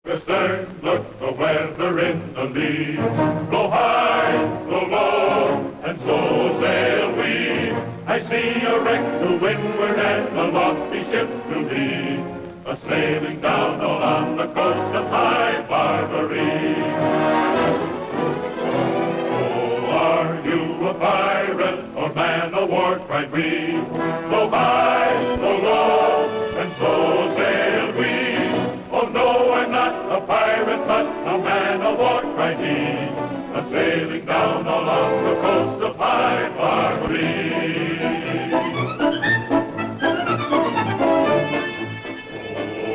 Astern, look the weather in the lee. Blow high, blow low, and so sail we. I see a wreck to windward and a lofty ship to be, a-sailing down along the coast of High Barbary. Oh, are you a pirate or man o' war, cried we. Blow high, blow low, and so sail we. Oh no, I'm not a pirate, but a man o' war, cried he, a-sailing down along the coast of High Barbary.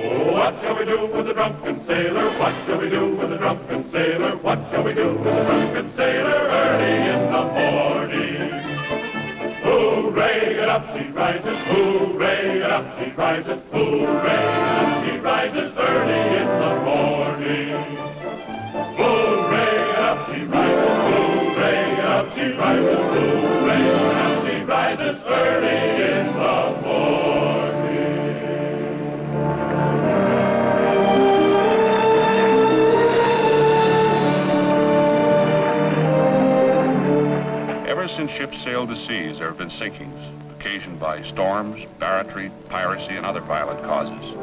Oh, what shall we do with the drunken sailor? What shall we do with the drunken sailor? What shall we do with the drunken sailor early in the morning? Hooray, get up, she rises, hooray, get up, she rises, hooray, get up, she rises early in the morning. Hooray, get up, she rises, hooray, get up, she rises, hooray, get up, she rises early in the morning. Ever since ships sailed the seas, there have been sinkings, occasioned by storms, barratry, piracy, and other violent causes.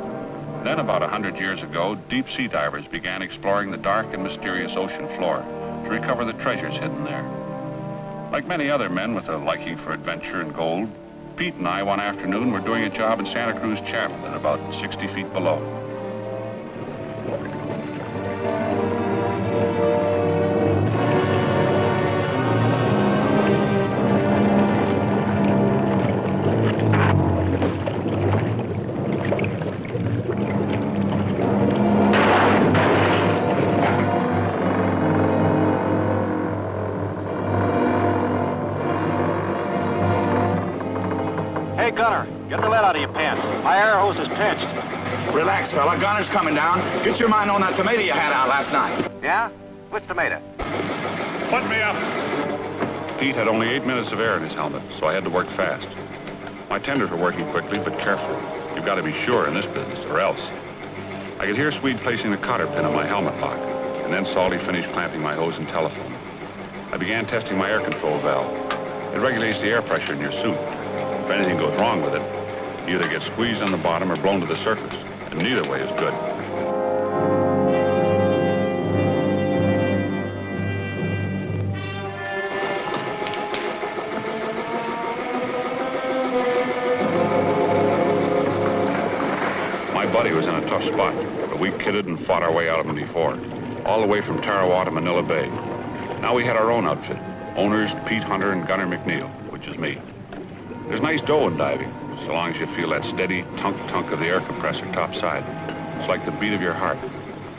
Then, about 100 years ago, deep-sea divers began exploring the dark and mysterious ocean floor to recover the treasures hidden there. Like many other men with a liking for adventure and gold, Pete and I, one afternoon, were doing a job in Santa Cruz Channel at about 60 feet below. Hey, Gunner, get the lead out of your pants. My air hose is pinched. Relax, fella. Gunner's coming down. Get your mind on that tomato you had out last night. Yeah? Which tomato? Put me up. Pete had only 8 minutes of air in his helmet, so I had to work fast. My tenders were working quickly, but carefully. You've got to be sure in this business, or else. I could hear Swede placing the cotter pin on my helmet lock, and then Salty finished clamping my hose and telephone. I began testing my air control valve. It regulates the air pressure in your suit. If anything goes wrong with it, you either get squeezed on the bottom or blown to the surface, and neither way is good. My buddy was in a tough spot, but we kidded and fought our way out of him before, all the way from Tarawa to Manila Bay. Now we had our own outfit, owners Pete Hunter and Gunner McNeil, which is me. There's nice dough in diving, so long as you feel that steady tunk-tunk of the air compressor topside. It's like the beat of your heart.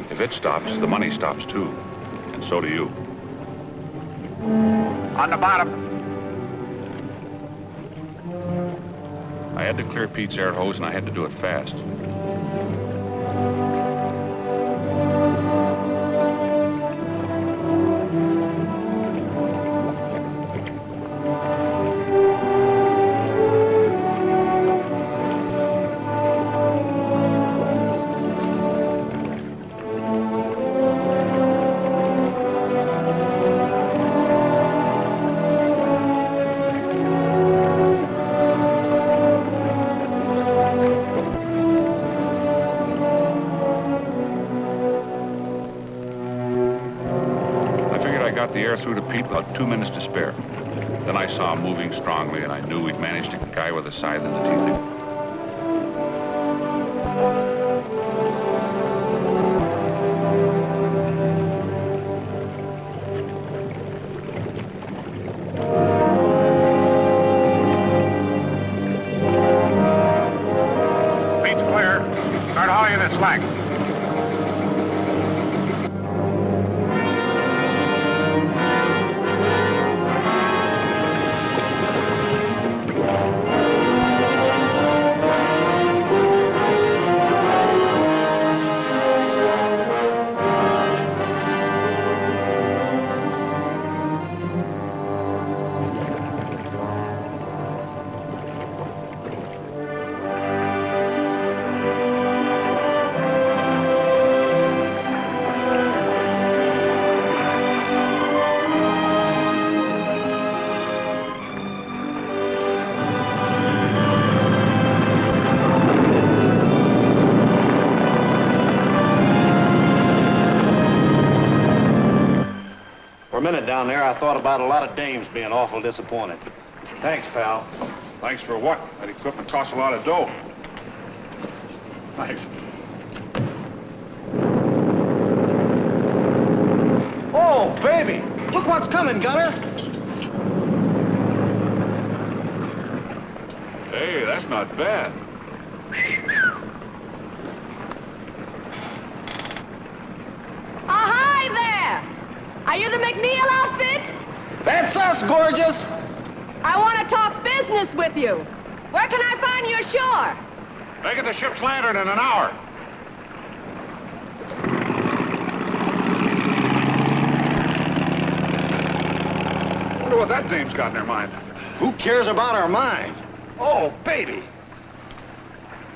If it stops, the money stops too, and so do you. On the bottom. I had to clear Pete's air hose, and I had to do it fast. The air through to Pete about 2 minutes to spare. Then I saw him moving strongly, and I knew we'd managed a guy with a scythe in the teeth. Pete's clear. Start hauling that slack. minute down there, I thought about a lot of dames being awful disappointed. Thanks, pal. Thanks for what? That equipment costs a lot of dough. Thanks. Oh, baby! Look what's coming, Gunner! Hey, that's not bad. Hi there! Are you the McNeil outfit? That's us, gorgeous! I want to talk business with you. Where can I find your shore? Make it the ship's lantern in an hour. Wonder what that dame's got in her mind. Who cares about our mind? Oh, baby!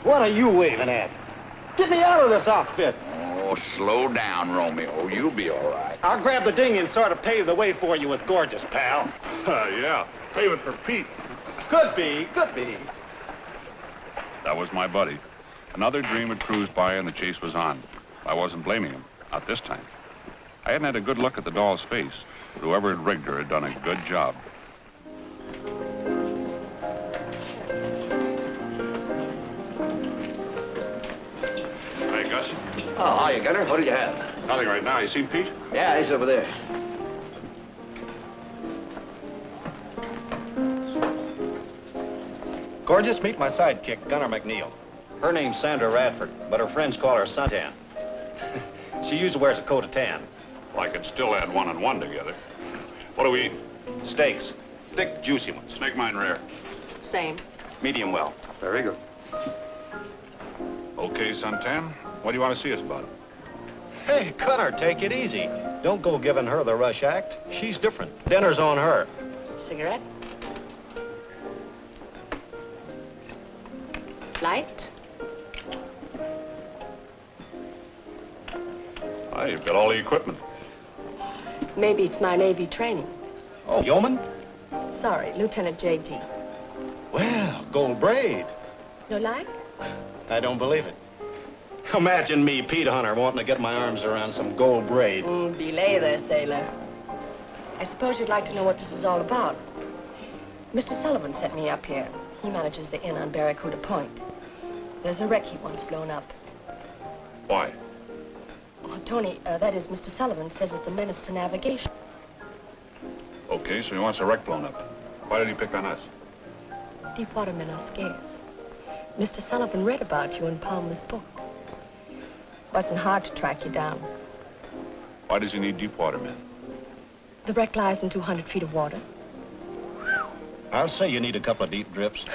What are you waving at? Get me out of this outfit. Oh, slow down, Romeo. You'll be all right. I'll grab the dinghy and sort of pave the way for you with gorgeous, pal. Yeah, pave it for Pete. Could be, could be. That was my buddy. Another dream had cruised by and the chase was on. I wasn't blaming him, not this time. I hadn't had a good look at the doll's face, but whoever had rigged her had done a good job. Hey, Gus. Oh, hiya, Gunner. What do you have? Nothing right now. You seen Pete? Yeah, he's over there. Gorgeous, meet my sidekick, Gunner McNeil. Her name's Sandra Radford, but her friends call her Suntan. She usually wears a coat of tan. Well, I could still add one and one together. What are we eating? Steaks. Thick, juicy ones. Make mine rare. Same. Medium well. Very good. Okay, Suntan. What do you want to see us about? Hey, Gunner, take it easy. Don't go giving her the rush act. She's different. Dinner's on her. Cigarette? Light? Hey, you've got all the equipment. Maybe it's my Navy training. Oh, yeoman? Sorry, Lieutenant J.G. Well, gold braid. You like? I don't believe it. Imagine me, Pete Hunter, wanting to get my arms around some gold braid. Belay there, sailor. I suppose you'd like to know what this is all about. Mr. Sullivan sent me up here. He manages the inn on Barracuda Point. There's a wreck he wants blown up. Why? Oh, Tony, that is, Mr. Sullivan says it's a menace to navigation. Okay, so he wants a wreck blown up. Why did he pick on us? Deepwater men are scarce. Mr. Sullivan read about you in Palmer's book. Wasn't hard to track you down. Why does he need deep water men? The wreck lies in 200 feet of water. I'll say you need a couple of deep drips.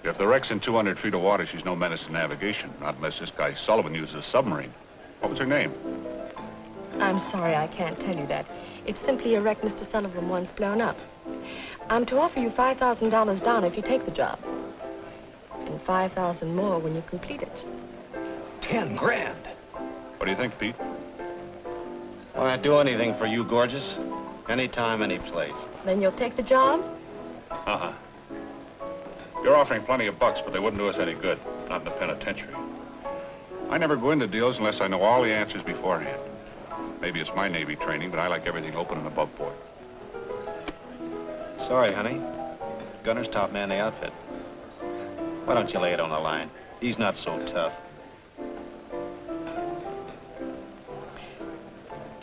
If the wreck's in 200 feet of water, she's no menace to navigation. Not unless this guy Sullivan uses a submarine. What was her name? I'm sorry, I can't tell you that. It's simply a wreck Mr. Sullivan wants blown up. I'm to offer you $5,000 down if you take the job. And $5,000 more when you complete it. 10 grand. What do you think, Pete? Well, I'd do anything for you, gorgeous. Anytime, any place. Then you'll take the job? Uh-huh. You're offering plenty of bucks, but they wouldn't do us any good. Not in the penitentiary. I never go into deals unless I know all the answers beforehand. Maybe it's my Navy training, but I like everything open and above board. Sorry, honey. Gunner's top man in the outfit. Why don't you lay it on the line? He's not so tough.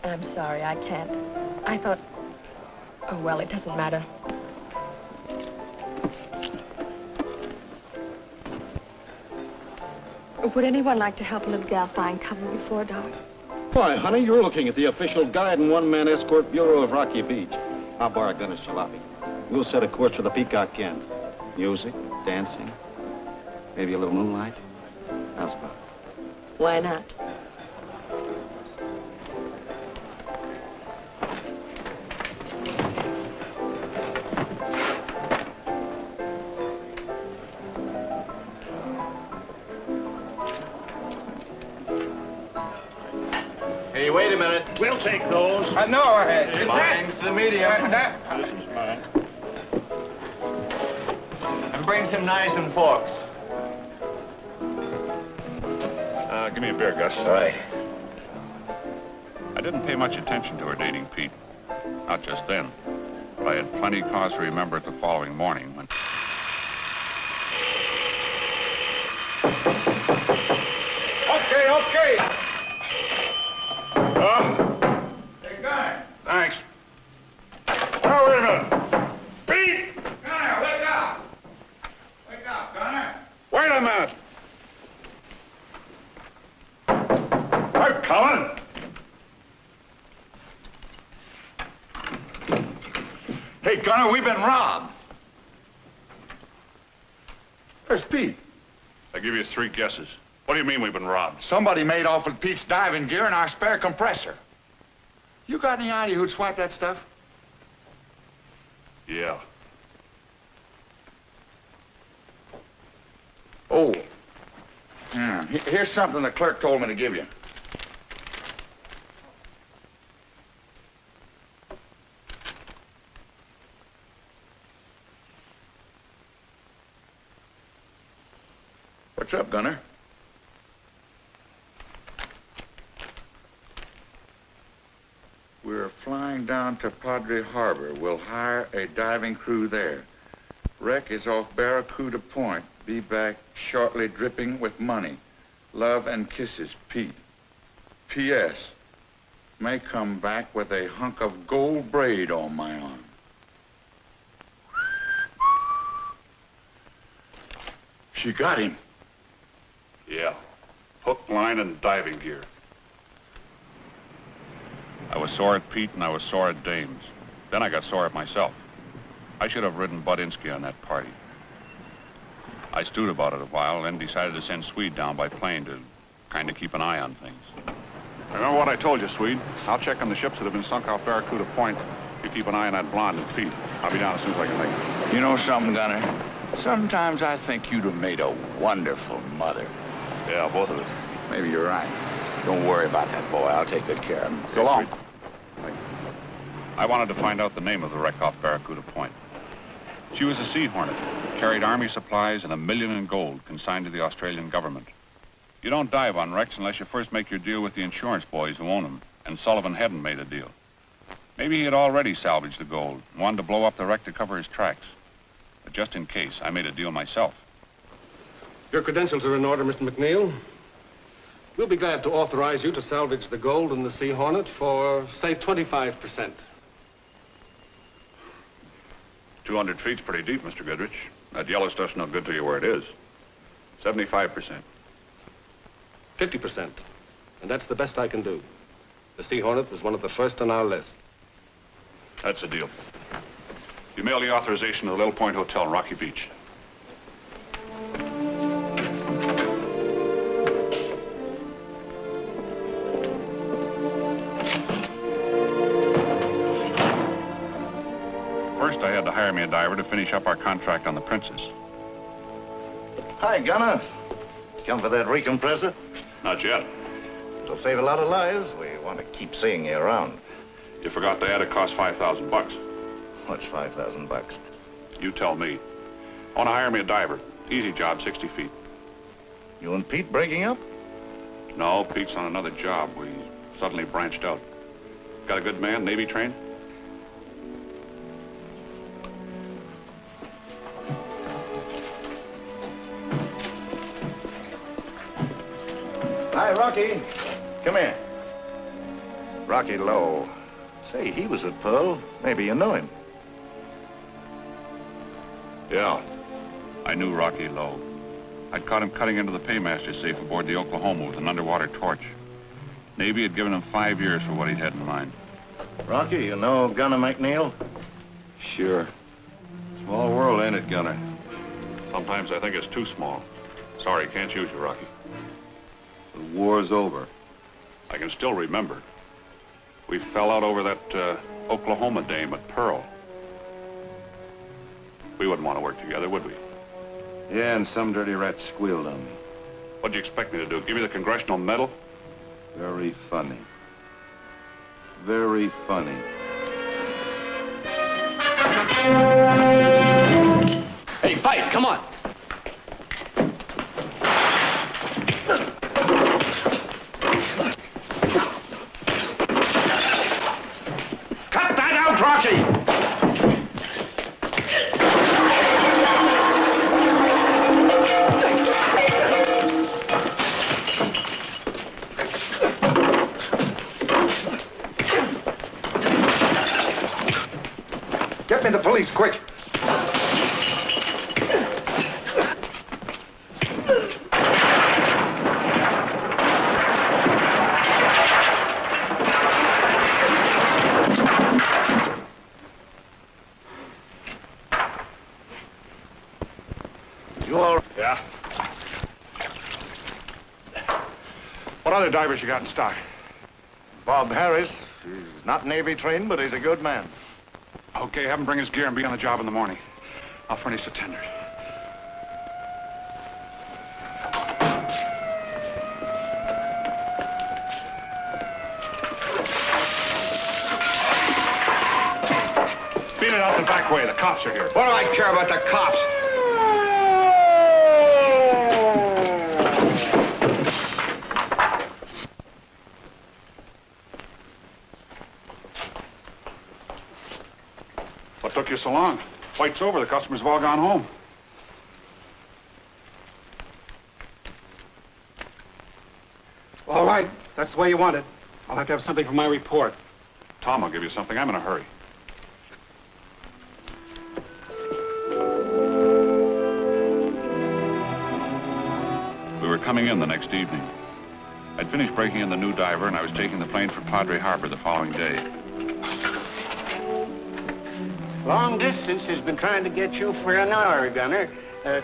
I'm sorry, I can't. I thought... Oh, well, it doesn't matter. Would anyone like to help a little gal find cover before dark? Why, honey, you're looking at the official guide and one-man escort bureau of Rocky Beach. I'll borrow Gunner's jalopy. We'll set a course for the Peacock Inn. Music, dancing, maybe a little moonlight. How's about it? Why not? Hey, wait a minute. We'll take those. No, mine's the medium. This is mine. And bring some knives and forks. Give me a beer, Gus. All right. I didn't pay much attention to her dating Pete. Not just then, but I had plenty cause to remember it the following morning when... Okay. Hey, Gunner. Thanks. Oh, wait a minute. Pete! Gunner, wake up. Wake up, Gunner. Wait a minute. I'm coming. Hey, Gunner, we've been robbed. Where's Pete? I give you 3 guesses. What do you mean we've been robbed? Somebody made off with Pete's diving gear and our spare compressor. You got any idea who'd swiped that stuff? Yeah. Oh. Here's something the clerk told me to give you. What's up, Gunner? We're flying down to Padre Harbor. We'll hire a diving crew there. Wreck is off Barracuda Point. Be back shortly, dripping with money. Love and kisses, Pete. P.S. May come back with a hunk of gold braid on my arm. She got him. Yeah. Hook, line, and diving gear. I was sore at Pete and I was sore at Dames. Then I got sore at myself. I should have ridden Budinsky on that party. I stewed about it a while, then decided to send Swede down by plane to kind of keep an eye on things. Remember what I told you, Swede? I'll check on the ships that have been sunk off Barracuda Point. You keep an eye on that blonde and Pete. I'll be down as soon as I can make it. You know something, Gunner? Sometimes I think you'd have made a wonderful mother. Yeah, both of us. Maybe you're right. Don't worry about that boy. I'll take good care of him. So long. I wanted to find out the name of the wreck off Barracuda Point. She was a Sea Hornet, carried army supplies and $1 million in gold consigned to the Australian government. You don't dive on wrecks unless you first make your deal with the insurance boys who own them, and Sullivan hadn't made a deal. Maybe he had already salvaged the gold and wanted to blow up the wreck to cover his tracks. But just in case, I made a deal myself. Your credentials are in order, Mr. McNeil. We'll be glad to authorize you to salvage the gold in the Sea Hornet for, say, 25%. 200 feet's pretty deep, Mr. Goodrich. That yellow stuff's no good to you where it is. 75%. 50%. And that's the best I can do. The Sea Hornet was one of the first on our list. That's a deal. You mail the authorization to the Little Point Hotel in Rocky Beach. First, I had to hire me a diver to finish up our contract on the Princess. Hi, Gunner. Come for that recompressor? Not yet. It'll save a lot of lives. We want to keep seeing you around. You forgot to add it cost $5,000. What's $5,000? You tell me. I want to hire me a diver. Easy job, 60 feet. You and Pete breaking up? No, Pete's on another job. We suddenly branched out. Got a good man, Navy trained? Hi, Rocky. Come here. Rocky Lowe. Say, he was at Pearl. Maybe you know him. Yeah. I knew Rocky Lowe. I'd caught him cutting into the paymaster safe aboard the Oklahoma with an underwater torch. Navy had given him 5 years for what he'd had in mind. Rocky, you know Gunner McNeil? Sure. Small world, ain't it, Gunner? Sometimes I think it's too small. Sorry, can't use you, Rocky. The war's over. I can still remember. We fell out over that Oklahoma dame at Pearl. We wouldn't want to work together, would we? Yeah, and some dirty rat squealed on me. What'd you expect me to do? Give me the Congressional Medal? Very funny. Very funny. Hey, fight, come on. Cut that out, in the police, quick. You all right? Yeah. What other divers you got in stock? Bob Harris. He's not Navy trained, but he's a good man. Okay, have him bring his gear and be on the job in the morning. I'll furnish the tender. Beat it out the back way. The cops are here. What do I care about the cops? What took you so long? Flight's over. The customers have all gone home. All right. That's the way you want it. I'll have to have something for my report. Tom, I'll give you something. I'm in a hurry. We were coming in the next evening. I'd finished breaking in the new diver, and I was taking the plane for Padre Harbor the following day. Long distance has been trying to get you for an hour, Gunner.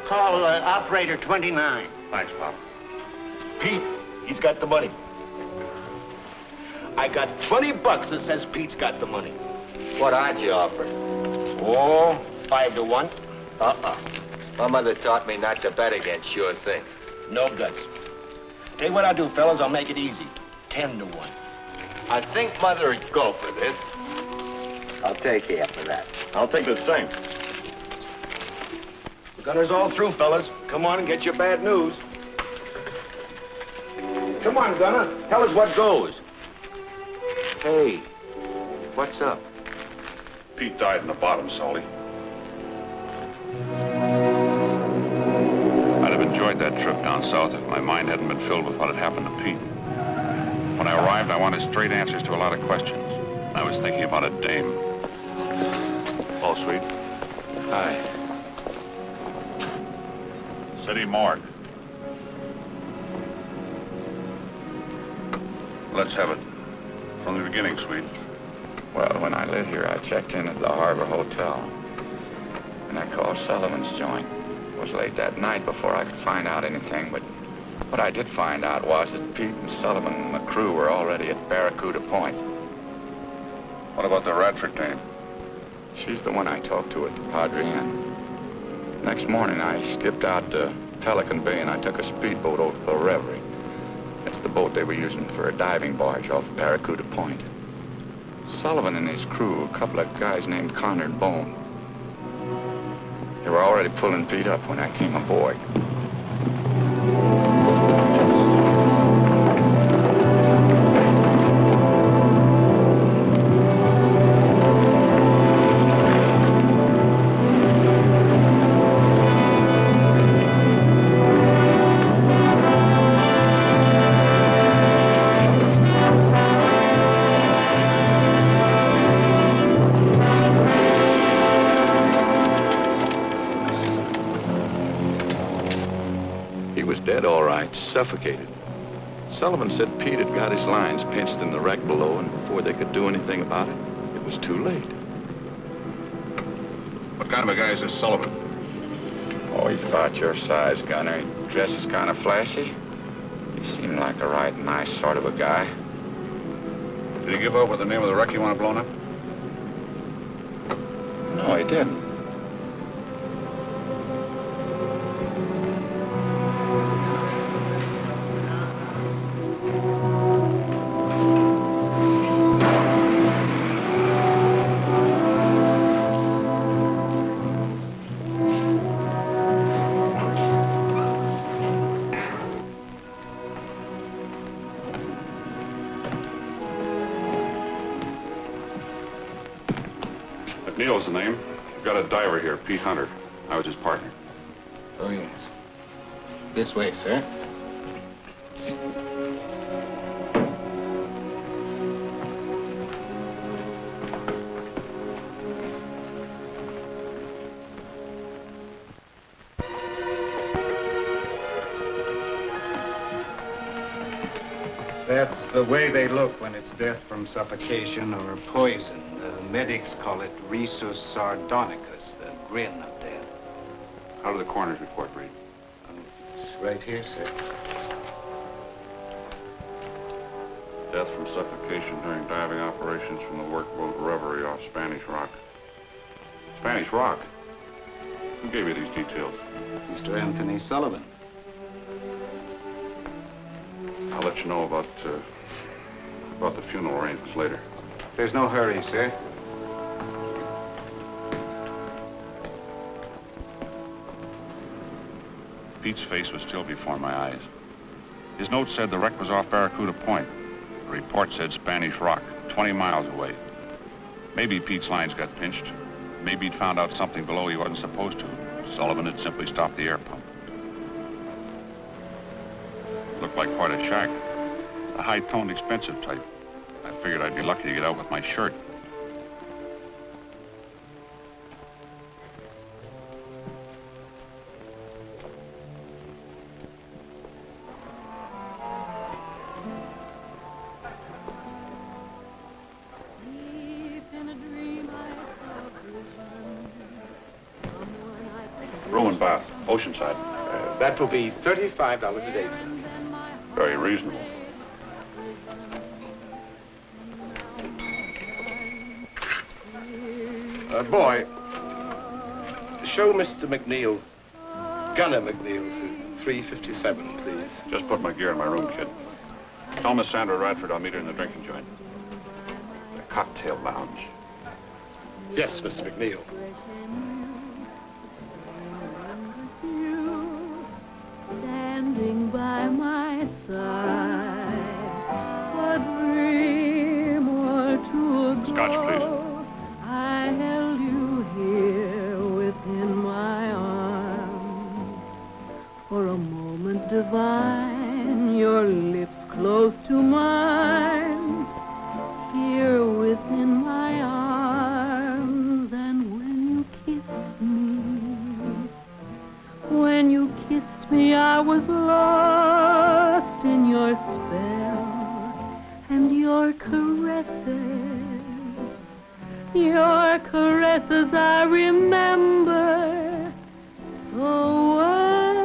Call operator 29. Thanks, Pop. Pete, he's got the money. I got $20 that says Pete's got the money. What odds you offer? Oh, 5 to 1. My mother taught me not to bet against sure things. No guts. Tell you what I'll do, fellas. I'll make it easy. 10 to 1. I think Mother would go for this. I'll take half of that. I'll take the same. The gunner's all through, fellas. Come on and get your bad news. Come on, Gunner. Tell us what goes. Hey, what's up? Pete died in the bottom, Salty. I'd have enjoyed that trip down south if my mind hadn't been filled with what had happened to Pete. When I arrived, I wanted straight answers to a lot of questions. I was thinking about a dame. Oh, sweet. Hi. City morgue. Let's have it. From the beginning, sweet. Well, when I lived here, I checked in at the Harbor Hotel. And I called Sullivan's joint. It was late that night before I could find out anything, but what I did find out was that Pete and Sullivan and the crew were already at Barracuda Point. What about the Radford dame? She's the one I talked to at the Padre Inn. Next morning, I skipped out to Pelican Bay and I took a speedboat over to the Reverie. That's the boat they were using for a diving barge off Barracuda Point. Sullivan and his crew, a couple of guys named Connor and Bone. They were already pulling Pete up when I came aboard. Suffocated. Sullivan said Pete had got his lines pinched in the wreck below, and before they could do anything about it, it was too late. What kind of a guy is this Sullivan? Oh, he's about your size, Gunner. He dresses kind of flashy. He seemed like a right nice sort of a guy. Did he give up with the name of the wreck you want blown up? No, he didn't. Neil's the name. We've got a diver here, Pete Hunter. I was his partner. Oh, yes. This way, sir. That's the way they look when it's death from suffocation or poison. The medics call it rhesus sardonicus, the grin of death. How did the coroner's report read? It's right here, sir. Death from suffocation during diving operations from the workboat Reverie off Spanish Rock. Spanish Rock? Who gave you these details? Mr. Anthony Sullivan. I'll let you know about the funeral arrangements later. There's no hurry, sir. Pete's face was still before my eyes. His note said the wreck was off Barracuda Point. The report said Spanish Rock, 20 miles away. Maybe Pete's lines got pinched. Maybe he'd found out something below he wasn't supposed to. Sullivan had simply stopped the air pump. Looked like quite a shack. A high-toned, expensive type. I figured I'd be lucky to get out with my shirt. Room and bath, Oceanside. That will be $35 a day, sir. Very reasonable. Boy, show Mr. McNeil, Gunner McNeil, to 357, please. Just put my gear in my room, kid. Tell Miss Sandra Radford I'll meet her in the drinking joint. The cocktail lounge. Yes, Mr. McNeil. Standing by my side, a dream or two ago. Scotch, please. I held you here within my arms. For a moment divine, your lips close to mine, here within my arms. And when you kissed me, I was lost in your spell and your caresses I remember so well.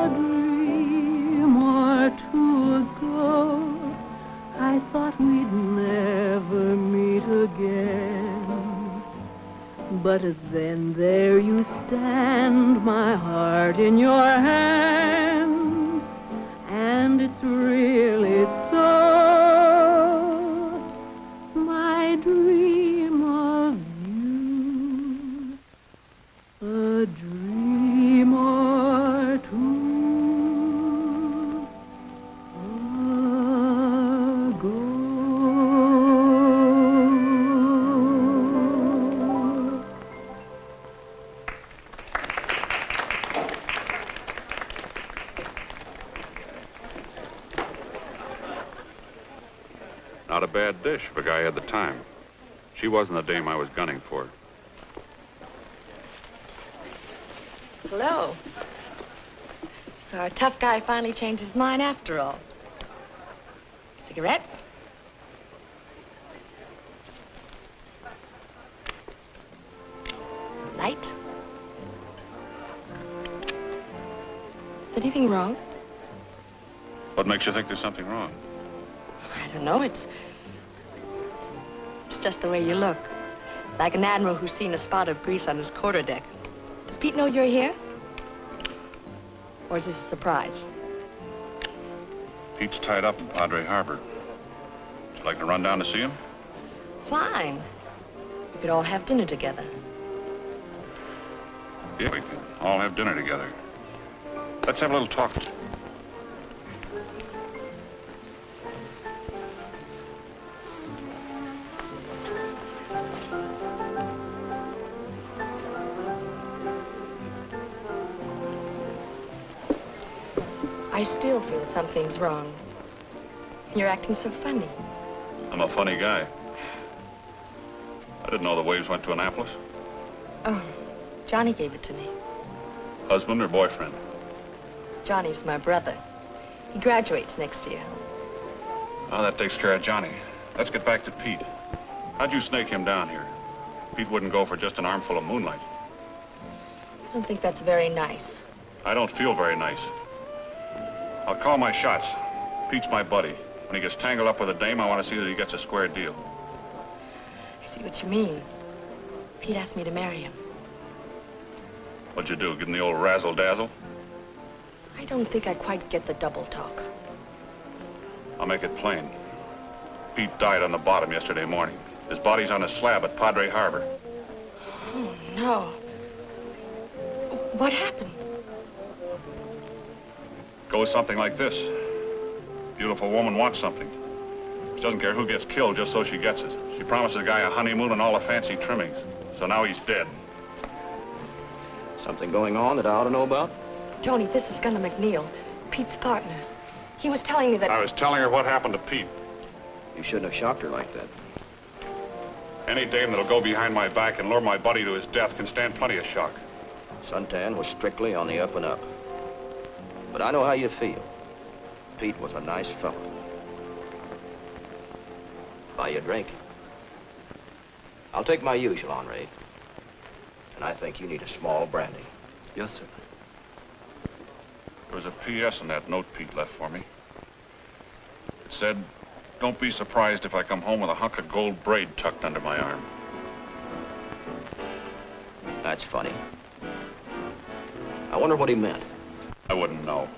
A dream or two ago, I thought we'd never meet again. But as then there you stand, my heart in your hand, and it's really so, my dream of you, a dream or two ago. Not a bad dish if a guy had the time. She wasn't the dame I was gunning for. Hello. So our tough guy finally changed his mind after all. Cigarette? Light? Is anything wrong? What makes you think there's something wrong? I don't know. It's just the way you look. Like an admiral who's seen a spot of grease on his quarterdeck. Does Pete know you're here? Or is this a surprise? Pete's tied up in Padre Harbor. Would you like to run down to see him? Fine. We could all have dinner together. Yeah, we could all have dinner together. Let's have a little talk. I still feel something's wrong. You're acting so funny. I'm a funny guy. I didn't know the waves went to Annapolis. Oh, Johnny gave it to me. Husband or boyfriend? Johnny's my brother. He graduates next year. Oh, that takes care of Johnny. Let's get back to Pete. How'd you snake him down here? Pete wouldn't go for just an armful of moonlight. I don't think that's very nice. I don't feel very nice. I'll call my shots. Pete's my buddy. When he gets tangled up with a dame, I want to see that he gets a square deal. I see what you mean. Pete asked me to marry him. What'd you do, give him the old razzle-dazzle? I don't think I quite get the double talk. I'll make it plain. Pete died on the bottom yesterday morning. His body's on a slab at Padre Harbor. Oh, no. What happened? Goes something like this. Beautiful woman wants something. She doesn't care who gets killed just so she gets it. She promises the guy a honeymoon and all the fancy trimmings. So now he's dead. Something going on that I ought to know about? Tony, this is Gunnar McNeil, Pete's partner. He was telling me that... I was telling her what happened to Pete. You shouldn't have shocked her like that. Any dame that'll go behind my back and lure my buddy to his death can stand plenty of shock. Suntan was strictly on the up and up. But I know how you feel. Pete was a nice fellow. Buy you a drink. I'll take my usual, Henri. And I think you need a small brandy. Yes, sir. There was a P.S. in that note Pete left for me. It said, "Don't be surprised if I come home with a hunk of gold braid tucked under my arm." That's funny. I wonder what he meant. I wouldn't know.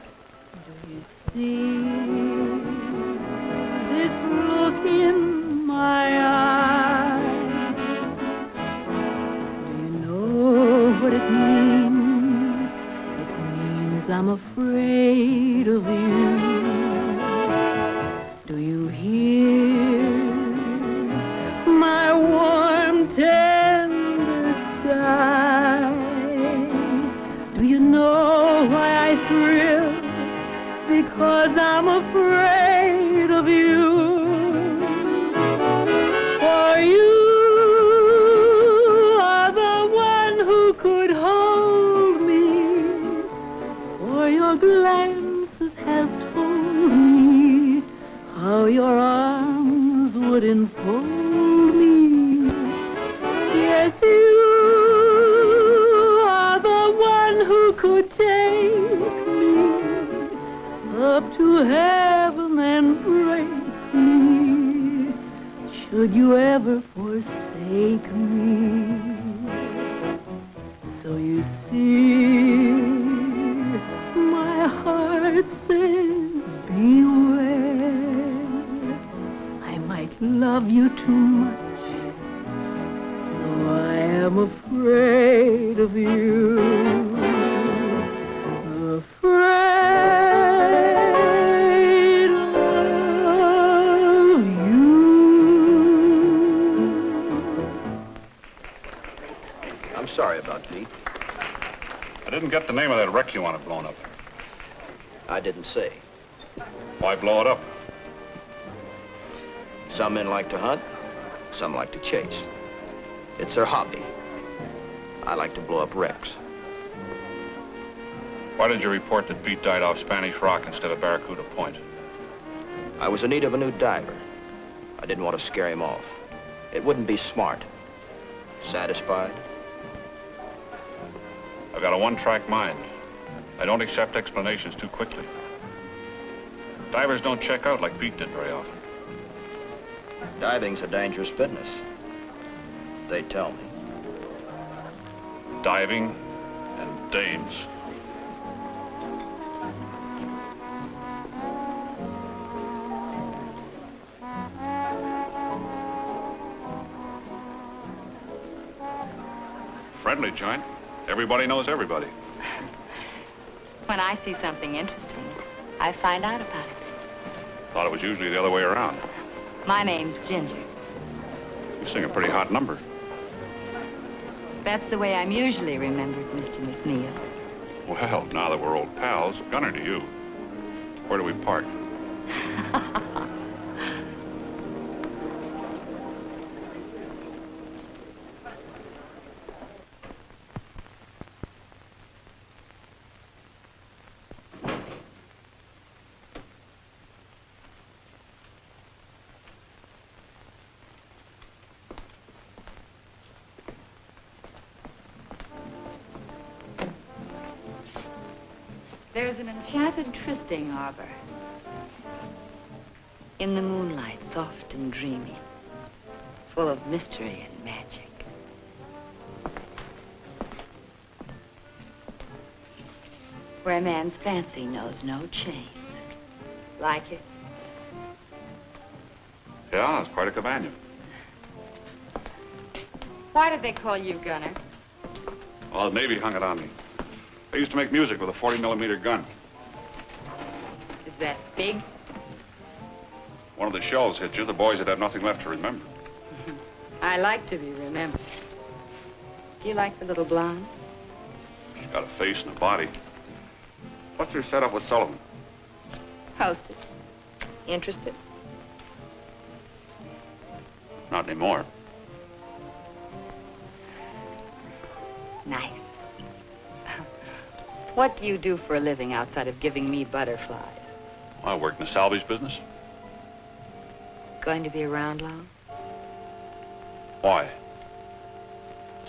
Do you see this look in my eyes? Do you know what it means? It means I'm afraid of you. Do you hear my warm, tender sighs? Do you know why I thrill? Because I'm afraid of you. For you are the one who could hold me. For your glances have told me how your arms would enfold me. Yes, you are the one who could take me up to heaven and break me, should you ever forsake me. So you see, my heart says beware. I might love you too much, so I am afraid of you. Afraid of you. I'm sorry about Pete. I didn't get the name of that wreck you wanted blown up. I didn't say. Why blow it up? Some men like to hunt, some like to chase. It's their hobby. I like to blow up wrecks. Why did you report that Pete died off Spanish Rock instead of Barracuda Point? I was in need of a new diver. I didn't want to scare him off. It wouldn't be smart. Satisfied? I've got a one-track mind. I don't accept explanations too quickly. Divers don't check out like Pete did very often. Diving's a dangerous business. They tell me. Diving and dames. Friendly joint. Everybody knows everybody. When I see something interesting, I find out about it. Thought it was usually the other way around. My name's Ginger. You sing a pretty hot number. That's the way I'm usually remembered, Mr. McNeil. Well, now that we're old pals, Gunner to you. Where do we park? There's an enchanted trysting arbor. In the moonlight, soft and dreamy, full of mystery and magic. Where a man's fancy knows no chains. Like it? Yeah, it's quite a cabana. Why did they call you Gunner? Well, the Navy hung it on me. They used to make music with a 40-millimeter gun. Is that big? One of the shells hit you, the boys would have nothing left to remember. I like to be remembered. Do you like the little blonde? She's got a face and a body. What's her setup with Sullivan? Hosted. Interested? Not anymore. Nice. What do you do for a living outside of giving me butterflies? I work in the salvage business. Going to be around long? Why?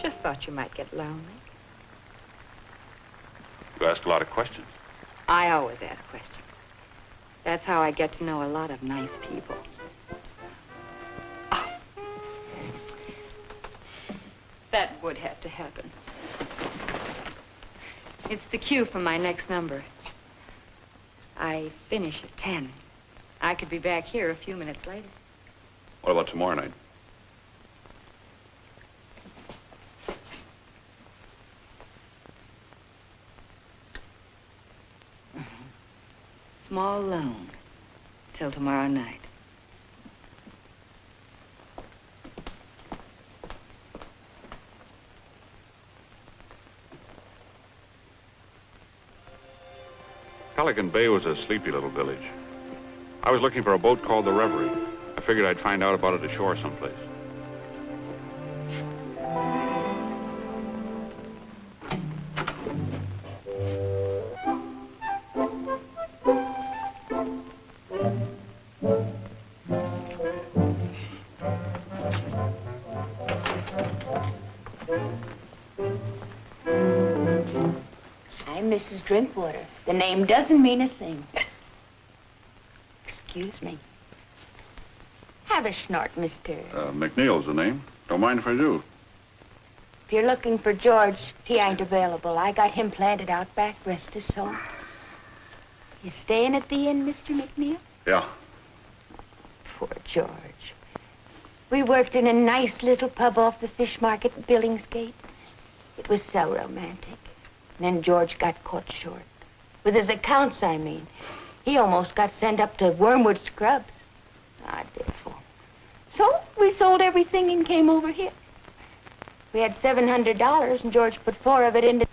Just thought you might get lonely. You ask a lot of questions. I always ask questions. That's how I get to know a lot of nice people. Oh. That would have to happen. It's the cue for my next number. I finish at 10. I could be back here a few minutes later. What about tomorrow night? Small loan. Till tomorrow night. Pelican Bay was a sleepy little village. I was looking for a boat called the Reverie. I figured I'd find out about it ashore someplace. I'm Mrs. Drinkwater. The name doesn't mean a thing. Excuse me. Have a snort, Mr. McNeil's the name. Don't mind if I do. If you're looking for George, he ain't available. I got him planted out back, rest his soul. You staying at the inn, Mr. McNeil? Yeah. Poor George. We worked in a nice little pub off the fish market at Billingsgate. It was so romantic. And then George got caught short. With his accounts, I mean. He almost got sent up to Wormwood Scrubs. Ah, dear fool. So we sold everything and came over here. We had $700, and George put 4 of it into...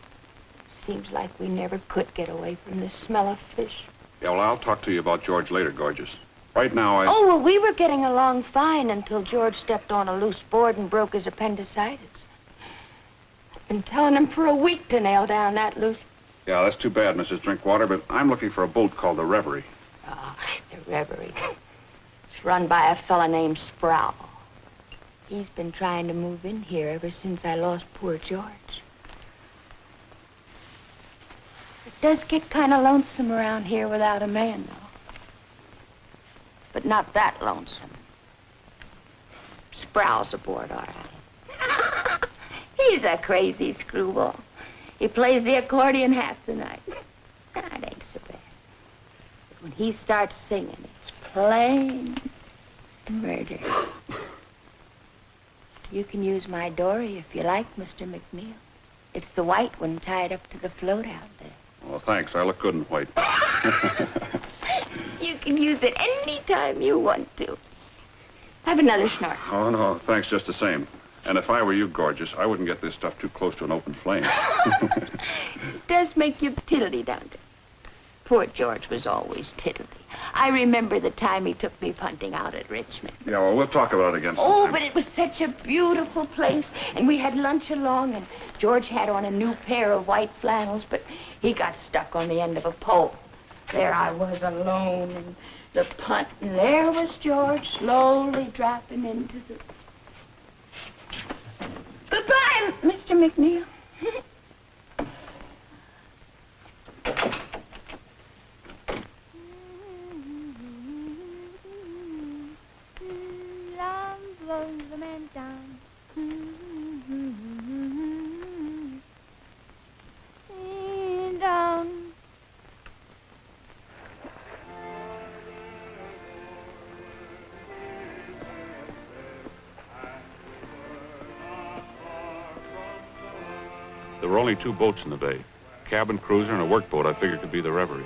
Seems like we never could get away from the smell of fish. Yeah, well, I'll talk to you about George later, gorgeous. Right now, Oh, well, we were getting along fine until George stepped on a loose board and broke his appendicitis. I've been telling him for a week to nail down that loose... Yeah, that's too bad, Mrs. Drinkwater, but I'm looking for a boat called the Reverie. Oh, the Reverie. It's run by a fella named Sproul. He's been trying to move in here ever since I lost poor George. It does get kind of lonesome around here without a man, though. But not that lonesome. Sproul's aboard, all right. He's a crazy screwball. He plays the accordion half the night. That ain't so bad. But when he starts singing, it's plain murder. You can use my dory if you like, Mr. McNeil. It's the white one tied up to the float out there. Well, thanks. I look good in white. You can use it any time you want to. Have another snort. Oh, no, thanks just the same. And if I were you, gorgeous, I wouldn't get this stuff too close to an open flame. It does make you tiddly, don't it? Poor George was always tiddly. I remember the time he took me punting out at Richmond. Yeah, well, we'll talk about it again sometime. Oh, but it was such a beautiful place. And we had lunch along, and George had on a new pair of white flannels, but he got stuck on the end of a pole. There I was alone in the punt, and there was George slowly dropping into the... Goodbye, Mr. McNeil. There were only 2 boats in the bay. A cabin cruiser and a workboat I figured could be the Reverie.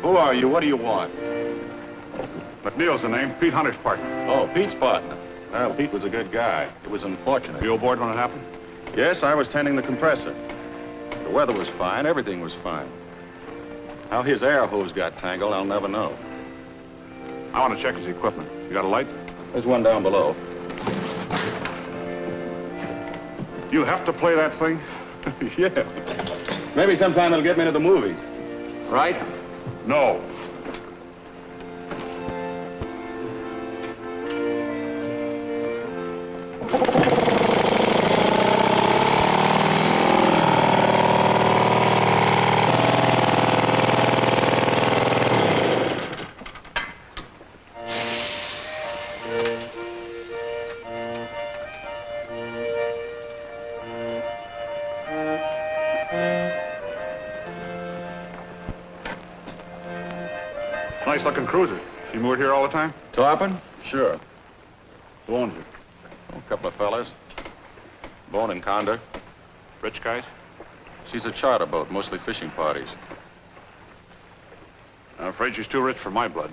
Who are you? What do you want? McNeil's the name. Pete Hunter's partner. Oh, Pete's partner. Well, Pete was a good guy. It was unfortunate. You aboard when it happened? Yes, I was tending the compressor. The weather was fine. Everything was fine. How his air hose got tangled, I'll never know. I want to check his equipment. You got a light? There's one down below. You have to play that thing? Yeah. Maybe sometime it'll get me to the movies. Right? No. Nice-looking cruiser. You moored here all the time? Tarpon? Sure. Who owns it? A couple of fellas. Bone and Condor. Rich guys? She's a charter boat, mostly fishing parties. I'm afraid she's too rich for my blood.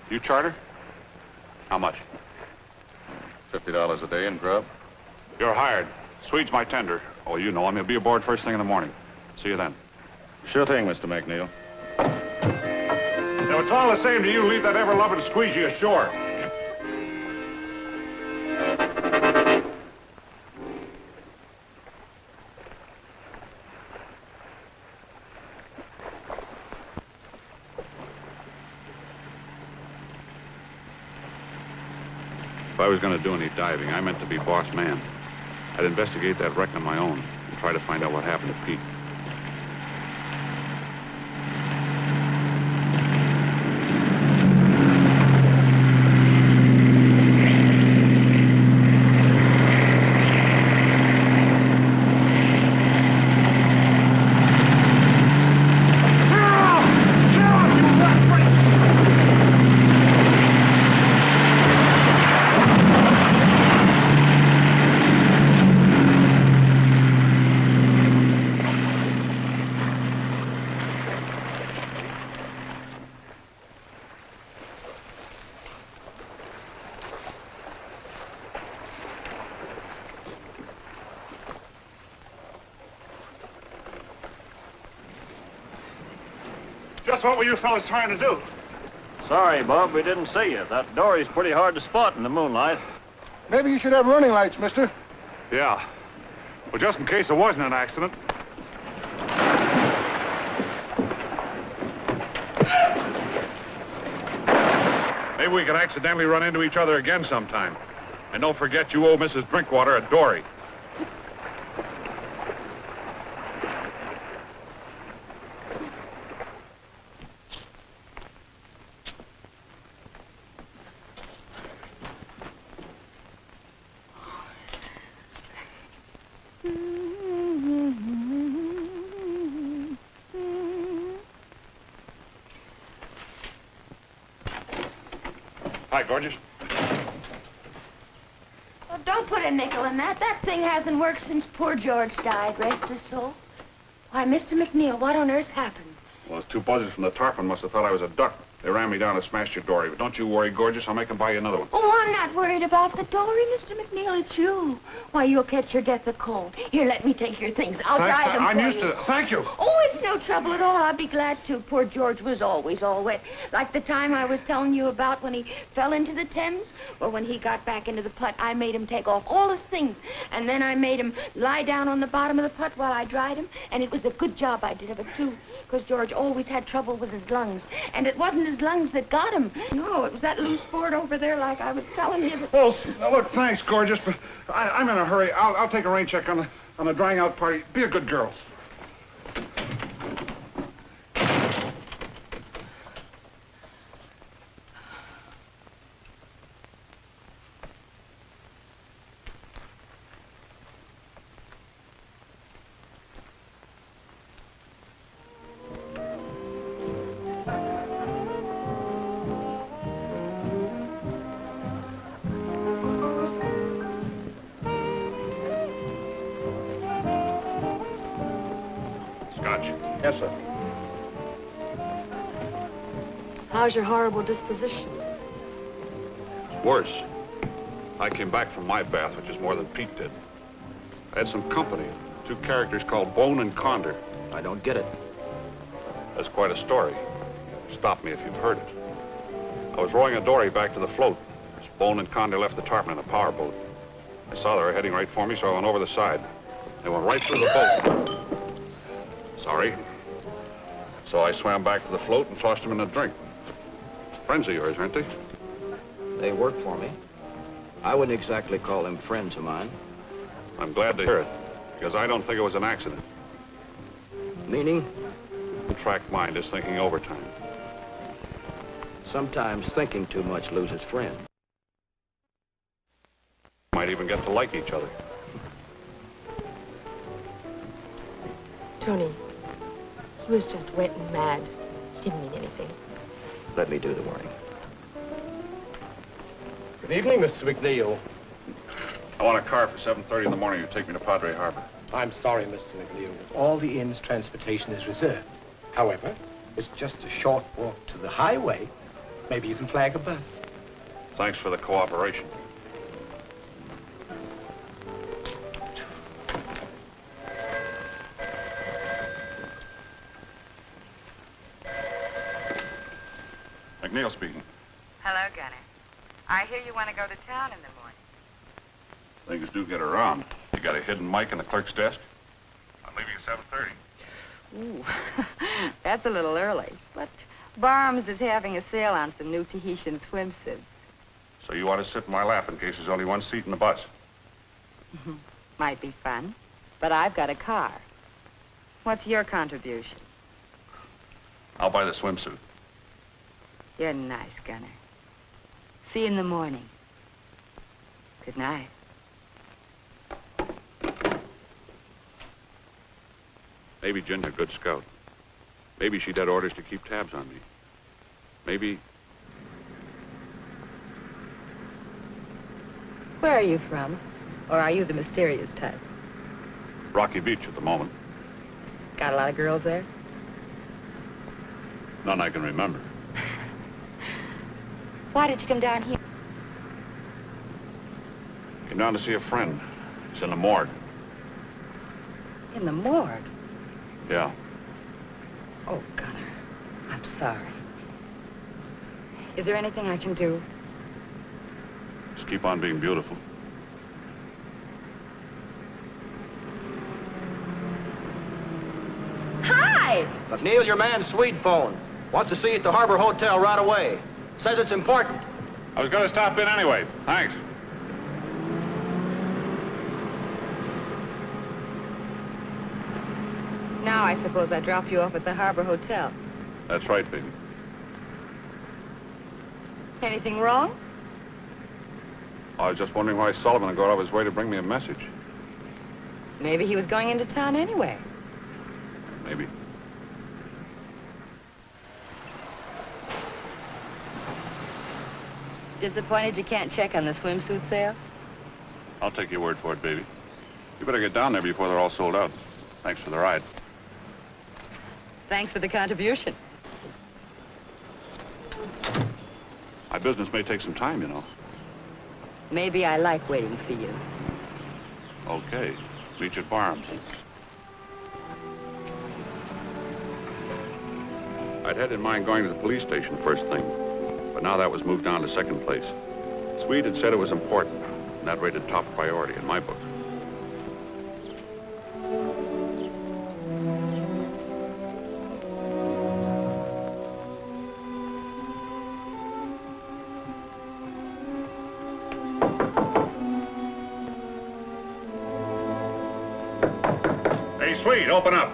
You charter? How much? $50 a day in grub. You're hired. Swede's my tender. Oh, you know him. He'll be aboard first thing in the morning. See you then. Sure thing, Mr. McNeil. Now, it's all the same to you. Leave that ever-loving squeegee ashore. If I was going to do any diving, I meant to be boss man. I'd investigate that wreck on my own and try to find out what happened to Pete. Just what were you fellas trying to do? Sorry, Bob, we didn't see you. That dory's pretty hard to spot in the moonlight. Maybe you should have running lights, mister. Yeah. Well, just in case there wasn't an accident. Maybe we could accidentally run into each other again sometime. And don't forget you owe Mrs. Drinkwater a dory. Hi, gorgeous. Oh, don't put a nickel in that. That thing hasn't worked since poor George died, rest his soul. Why, Mr. McNeil, what on earth happened? Well, those 2 buzzards from the tarpon must have thought I was a duck. They ran me down and smashed your dory. But don't you worry, gorgeous. I'll make them buy you another one. Oh, I'm not worried about the dory, Mr. McNeil. It's you. Why, you'll catch your death of cold. Here, let me take your things. I'll dry them I'm for used you. to... Thank you. Oh, it's no trouble at all. I'll be glad to. Poor George was always all wet. Like the time I was telling you about when he fell into the Thames. Well, when he got back into the putt, I made him take off all his things. And then I made him lie down on the bottom of the putt while I dried him. And it was a good job I did of it, too. Because George always had trouble with his lungs. And it wasn't his lungs that got him. No, it was that loose board over there like I was telling you. That... Well, look, thanks, gorgeous, but I'm in a hurry. I'll take a rain check on the drying out party. Be a good girl. Yes, sir. How's your horrible disposition? Worse. I came back from my bath, which is more than Pete did. I had some company. 2 characters called Bone and Condor. I don't get it. That's quite a story. Stop me if you've heard it. I was rowing a dory back to the float. As Bone and Condor left the tarpon in a powerboat. I saw they were heading right for me, so I went over the side. They went right through the boat. Sorry. So I swam back to the float and tossed them in a drink. Friends of yours, aren't they? They work for me. I wouldn't exactly call them friends of mine. I'm glad to hear it, because I don't think it was an accident. Meaning? Track mind is thinking overtime. Sometimes thinking too much loses friends. Might even get to like each other. Tony, he was just wet and mad. Didn't mean anything. Let me do the worrying. Good evening, Mr. McNeil. I want a car for 7:30 in the morning to take me to Padre Harbor. I'm sorry, Mr. McNeil. All the inn's transportation is reserved. However, it's just a short walk to the highway. Maybe you can flag a bus. Thanks for the cooperation. McNeil speaking. Hello, Gunner. I hear you want to go to town in the morning. Things do get around. You got a hidden mic in the clerk's desk? I'm leaving at 7:30. Ooh, that's a little early. But Barnes is having a sale on some new Tahitian swimsuits. So you want to sit in my lap in case there's only one seat in the bus? Might be fun, but I've got a car. What's your contribution? I'll buy the swimsuit. You're nice, Gunner. See you in the morning. Good night. Maybe Jen's a good scout. Maybe she'd had orders to keep tabs on me. Maybe... Where are you from? Or are you the mysterious type? Rocky Beach at the moment. Got a lot of girls there? None I can remember. Why did you come down here? Came down to see a friend. He's in the morgue. In the morgue? Yeah. Oh, Gunner, I'm sorry. Is there anything I can do? Just keep on being beautiful. Hi! McNeil, your man Swede phoned. Wants to see you at the Harbor Hotel right away. Says it's important. I was going to stop in anyway. Thanks. Now I suppose I drop you off at the Harbor Hotel. That's right, baby. Anything wrong? I was just wondering why Sullivan would go out of his way to bring me a message. Maybe he was going into town anyway. Maybe. Disappointed you can't check on the swimsuit sale? I'll take your word for it, baby. You better get down there before they're all sold out. Thanks for the ride. Thanks for the contribution. My business may take some time, you know. Maybe I like waiting for you. Okay. Meet you at Barham's. I'd had in mind going to the police station first thing, but now that was moved down to second place. Swede had said it was important, and that rated top priority in my book. Hey, Swede, open up.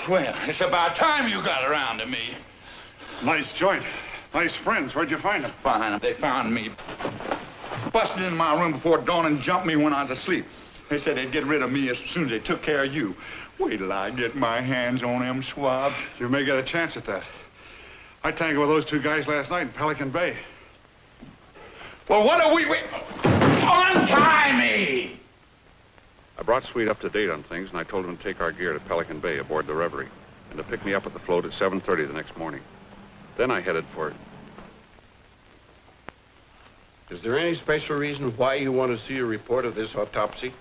Well, it's about time you got around to me. Nice joint. Nice friends. Where'd you find them? Fine. They found me. Busted in my room before dawn and jumped me when I was asleep. They said they'd get rid of me as soon as they took care of you. Wait till I get my hands on them swabs. You may get a chance at that. I tangled with those two guys last night in Pelican Bay. Well, what are we... Untie me! I brought Swede up to date on things, and I told him to take our gear to Pelican Bay aboard the Reverie, and to pick me up at the float at 7:30 the next morning. Then I headed for... Is there any special reason why you want to see a report of this autopsy?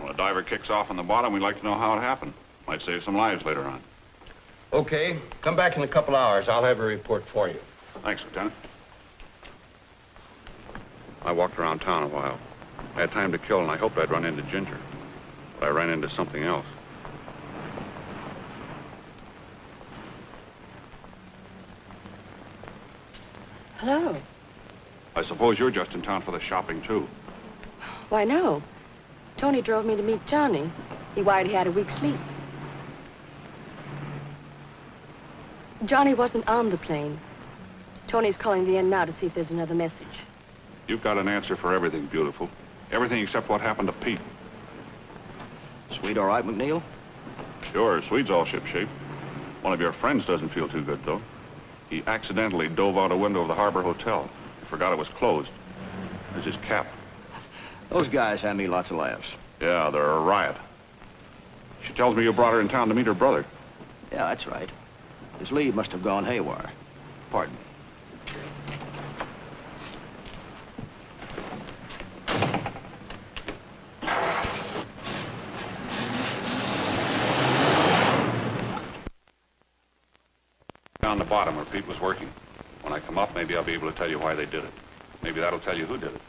When a diver kicks off on the bottom, we'd like to know how it happened. Might save some lives later on. Okay. Come back in a couple hours. I'll have a report for you. Thanks, Lieutenant. I walked around town a while. I had time to kill, and I hoped I'd run into Ginger. But I ran into something else. Hello. I suppose you're just in town for the shopping, too. Why, no. Tony drove me to meet Johnny. He wired he had a week's sleep. Johnny wasn't on the plane. Tony's calling the inn now to see if there's another message. You've got an answer for everything, beautiful. Everything except what happened to Pete. Swede all right, McNeil? Sure, Swede's all shipshape. One of your friends doesn't feel too good, though. He accidentally dove out a window of the Harbor Hotel. He forgot it was closed. There's his cap. Those guys had me lots of laughs. Yeah, they're a riot. She tells me you brought her in town to meet her brother. Yeah, that's right. His lead must have gone haywire. Pardon. Down the bottom where Pete was working. When I come up, maybe I'll be able to tell you why they did it. Maybe that'll tell you who did it.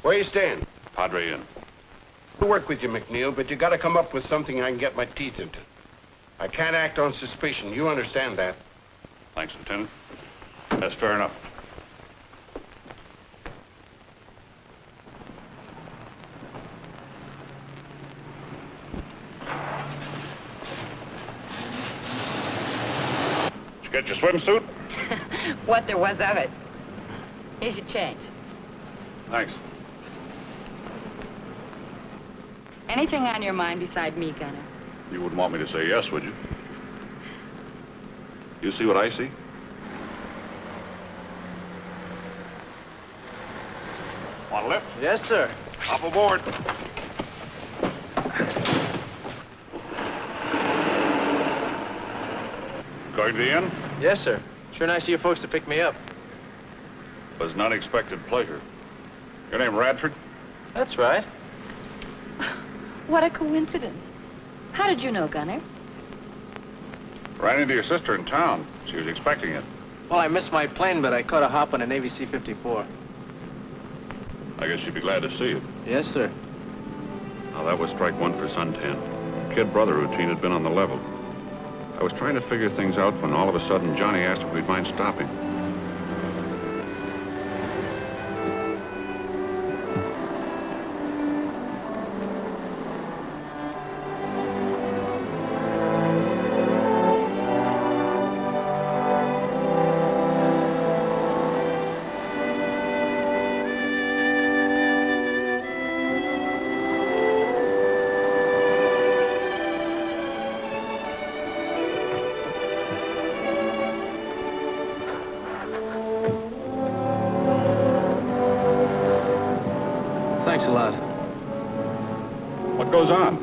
Where you staying? Padre Inn. I'll work with you, McNeil, but you got to come up with something I can get my teeth into. I can't act on suspicion. You understand that? Thanks, Lieutenant. That's fair enough. Did you get your swimsuit? What there was of it. Here's your change. Thanks. Anything on your mind beside me, Gunner? You wouldn't want me to say yes, would you? You see what I see? Want a lift? Yes, sir. Hop aboard. Going to the inn? Yes, sir. Sure nice of you folks to pick me up. Was an unexpected pleasure. Your name Radford? That's right. What a coincidence. How did you know, Gunner? Ran into your sister in town. She was expecting it. Well, I missed my plane, but I caught a hop on a Navy C-54. I guess you'd be glad to see it. Yes, sir. Now, that was strike one for suntan. Kid-brother routine had been on the level. I was trying to figure things out when all of a sudden Johnny asked if we'd mind stopping. Thanks a lot. What goes on?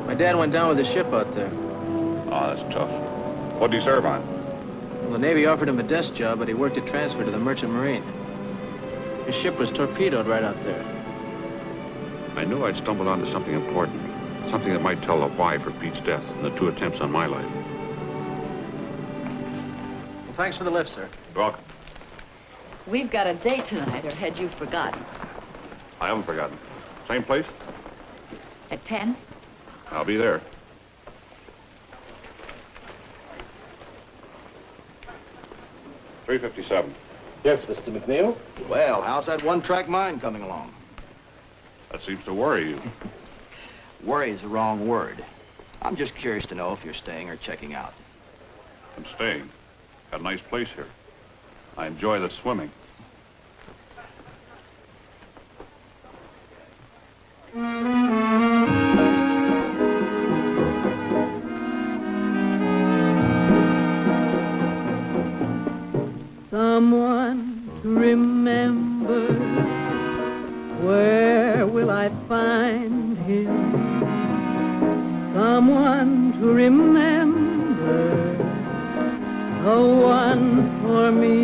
My dad went down with the ship out there. Oh, that's tough. What'd he serve on? Well, the Navy offered him a desk job, but he worked a transfer to the Merchant Marine. His ship was torpedoed right out there. I knew I'd stumbled onto something important. Something that might tell the why for Pete's death and the 2 attempts on my life. Well, thanks for the lift, sir. You're welcome. We've got a date tonight, or had you forgotten? I haven't forgotten. Same place? At 10? I'll be there. $357. Yes, Mr. McNeil? Well, how's that one-track mind coming along? That seems to worry you. Worry is the wrong word. I'm just curious to know if you're staying or checking out. I'm staying. Got a nice place here. I enjoy the swimming. Someone to remember, where will I find him? Someone to remember, the one for me.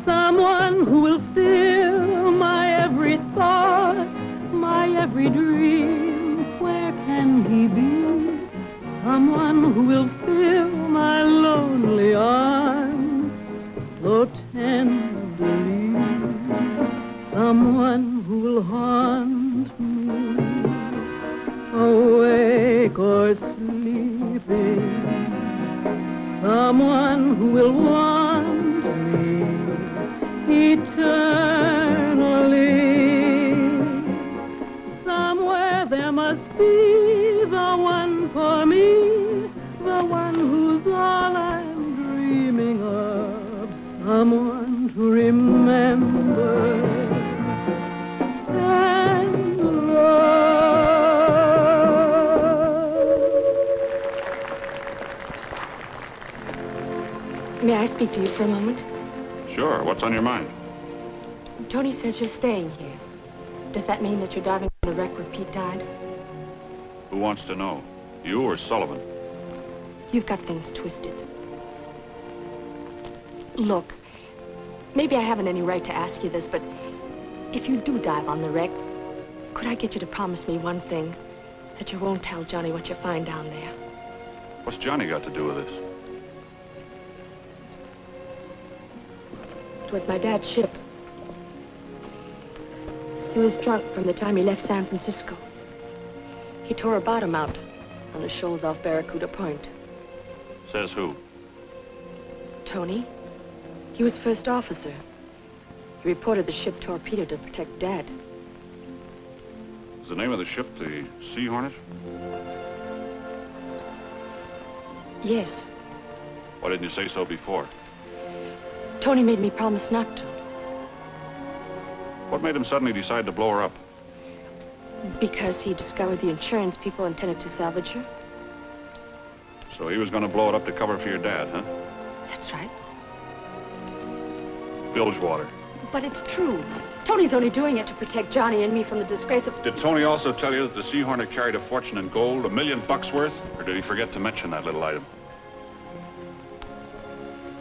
Someone who will fill my every thought, my every dream. Where can he be? Someone who will fill my lonely arms so tenderly. Someone who will haunt me, awake or sleeping. Someone who will want me eternally. Somewhere there must be the one for me, the one who's all I'm dreaming of. Someone to remember and love. May I speak to you for a moment? Sure. What's on your mind? Tony says you're staying here. Does that mean that you're diving in the wreck where Pete died? Who wants to know? You or Sullivan? You've got things twisted. Look, maybe I haven't any right to ask you this, but if you do dive on the wreck, could I get you to promise me one thing? That you won't tell Johnny what you find down there. What's Johnny got to do with this? It was my dad's ship. He was drunk from the time he left San Francisco. He tore a bottom out on the shoals off Barracuda Point. Says who? Tony. He was first officer. He reported the ship torpedoed to protect Dad. Is the name of the ship the Sea Hornet? Yes. Why didn't you say so before? Tony made me promise not to. What made him suddenly decide to blow her up? Because he discovered the insurance people intended to salvage her. So he was going to blow it up to cover for your dad, huh? That's right. Bilgewater. But it's true. Tony's only doing it to protect Johnny and me from the disgrace of... Did Tony also tell you that the Sea Hornet carried a fortune in gold, $1 million worth? Or did he forget to mention that little item?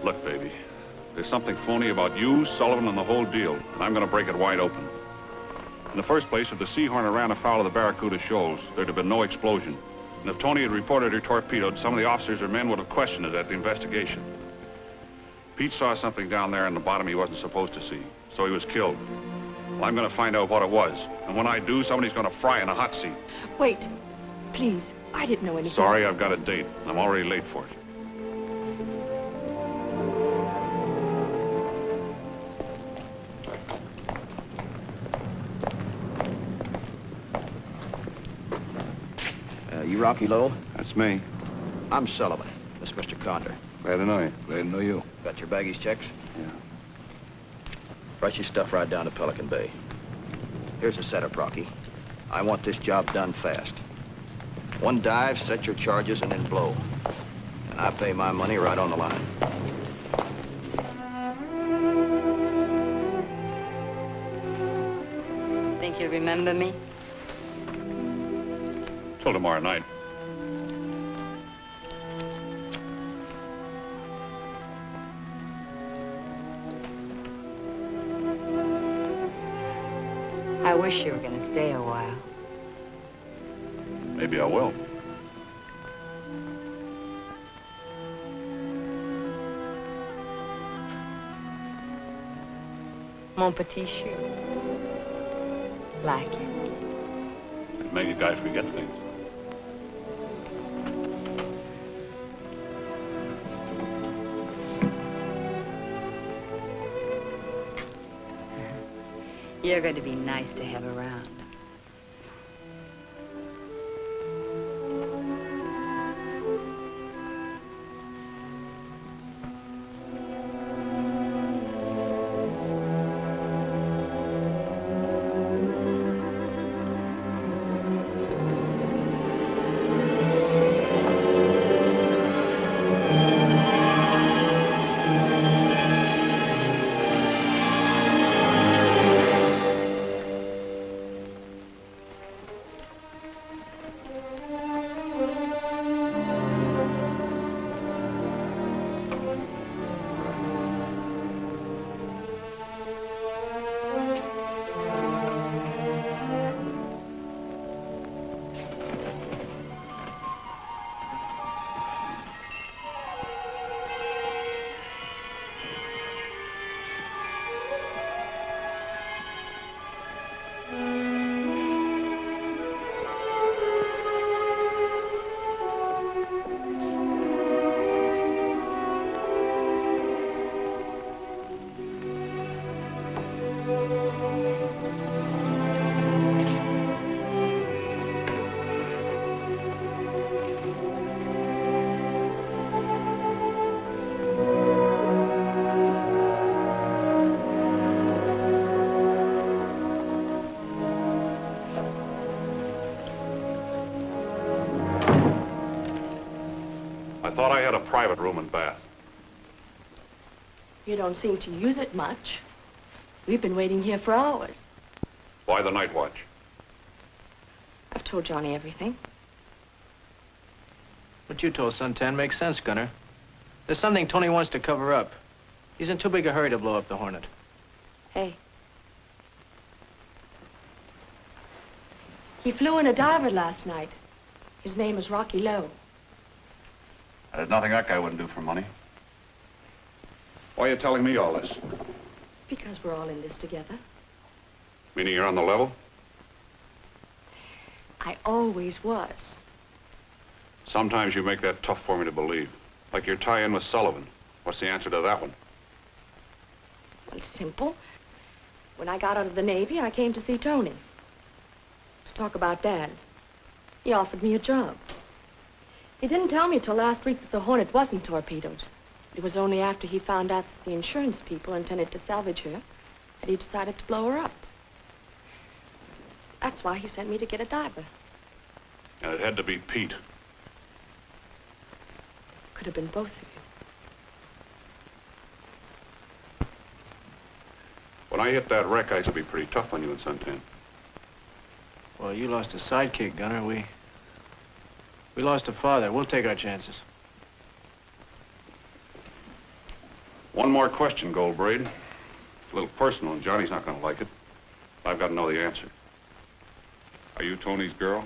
Look, baby, there's something phony about you, Sullivan, and the whole deal, and I'm going to break it wide open. In the first place, if the Sea Hornet ran afoul of the Barracuda shoals, there'd have been no explosion. And if Tony had reported her torpedoed, some of the officers or men would have questioned it at the investigation. Pete saw something down there in the bottom he wasn't supposed to see, so he was killed. Well, I'm going to find out what it was. And when I do, somebody's going to fry in a hot seat. Wait, please. I didn't know anything. Sorry, I've got a date. I'm already late for it. You Rocky Lowe? That's me. I'm Sullivan. This is Mr. Condor. Glad to know you. Glad to know you. Got your baggage checks? Yeah. Rush your stuff right down to Pelican Bay. Here's a setup, Rocky. I want this job done fast. One dive, set your charges, and then blow. And I pay my money right on the line. Think you'll remember me? Till tomorrow night. I wish you were going to stay a while. Maybe I will. Mon petit chou. Like it. It'd make a guy forget things. You're going to be nice to have around. I thought I had a private room and bath. You don't seem to use it much. We've been waiting here for hours. Why the night watch? I've told Johnny everything. What you told Suntan makes sense, Gunner. There's something Tony wants to cover up. He's in too big a hurry to blow up the Hornet. Hey. He flew in a diver last night. His name is Rocky Lowe. There's nothing that guy wouldn't do for money. Why are you telling me all this? Because we're all in this together. Meaning you're on the level? I always was. Sometimes you make that tough for me to believe. Like your tie-in with Sullivan. What's the answer to that one? Well, it's simple. When I got out of the Navy, I came to see Tony. To talk about Dad. He offered me a job. He didn't tell me till last week that the Hornet wasn't torpedoed. It was only after he found out that the insurance people intended to salvage her that he decided to blow her up. That's why he sent me to get a diver. And it had to be Pete. Could have been both of you. When I hit that wreck, I used to be pretty tough on you in Suntan. Well, you lost a sidekick, Gunner. We lost a father. We'll take our chances. One more question, Goldbraid. It's a little personal, and Johnny's not going to like it. I've got to know the answer. Are you Tony's girl?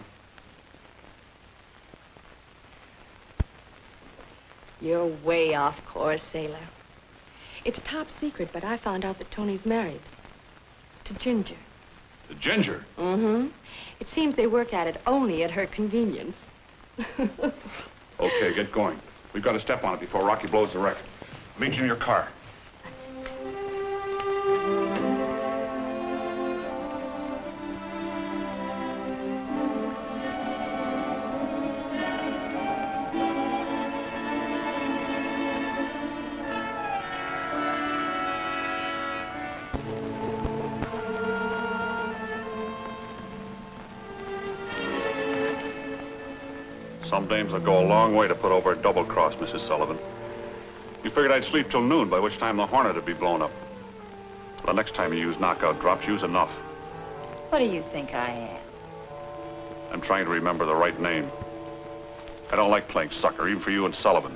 You're way off course, sailor. It's top secret, but I found out that Tony's married. To Ginger. To Ginger? Mm-hmm. It seems they work at it only at her convenience. Okay, get going. We've got to step on it before Rocky blows the wreck. Meet you in your car. Some dames will go a long way to put over a double cross, Mrs. Sullivan. You figured I'd sleep till noon, by which time the Hornet would be blown up. The next time you use knockout drops, use enough. What do you think I am? I'm trying to remember the right name. I don't like playing sucker, even for you and Sullivan.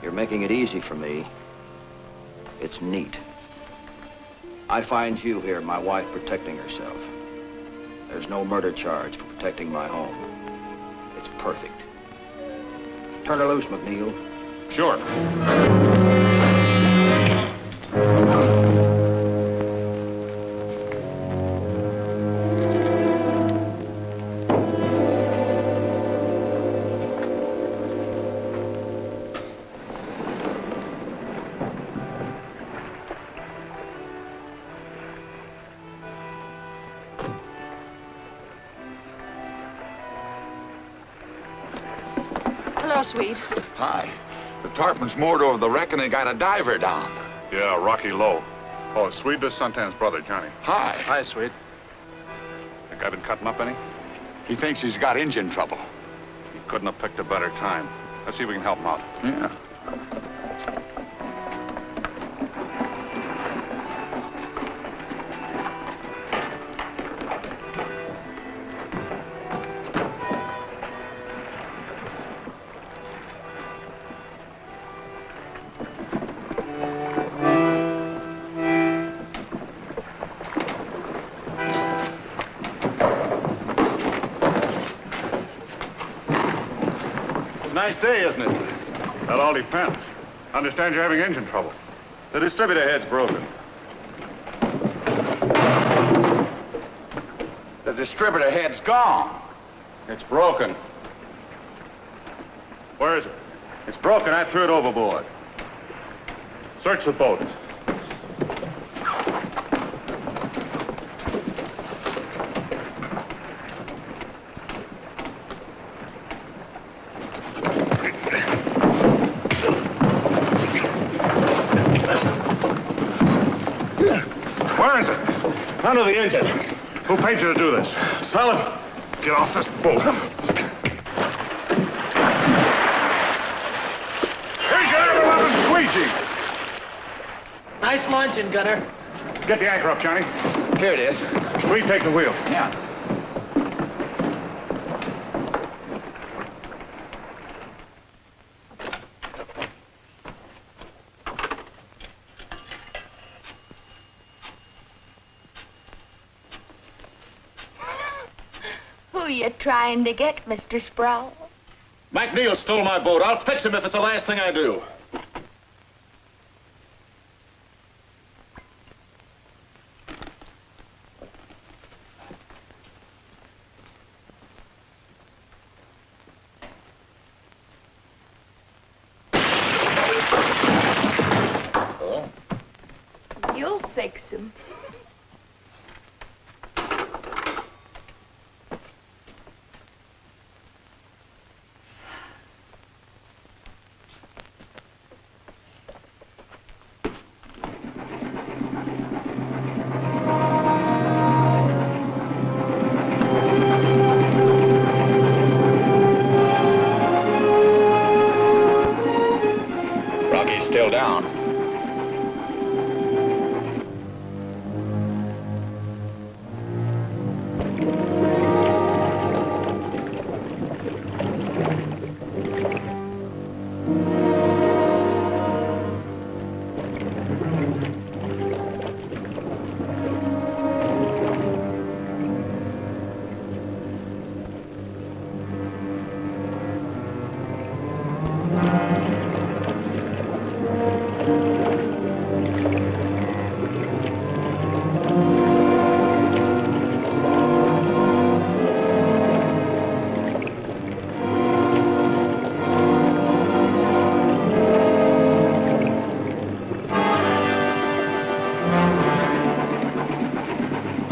You're making it easy for me. It's neat. I find you here, my wife protecting herself. There's no murder charge for protecting my home. It's perfect. Turn her loose, McNeil. Sure. Hello, sweet. Hi. The tarpon's moored over the wreck and they got a diver down. Yeah, Rocky Lowe. Oh, Swede, this is Suntan's brother, Johnny. Hi. Hi, Swede. Think I've been cutting up any? He thinks he's got engine trouble. He couldn't have picked a better time. Let's see if we can help him out. Yeah. Nice day, isn't it? That all depends. Understand you're having engine trouble. The distributor head's broken. The distributor head's gone. It's broken. Where is it? It's broken. I threw it overboard. Search the boat. Where is it? Under the engine. Who paid you to do this? Sullivan, get off this boat. Here's your ever-loving squeegee. Nice launching, Gunner. Get the anchor up, Johnny. Here it is. Swede, take the wheel. Yeah. Who you trying to get, Mr. Sproul? McNeil stole my boat. I'll fix him if it's the last thing I do. You'll fix him.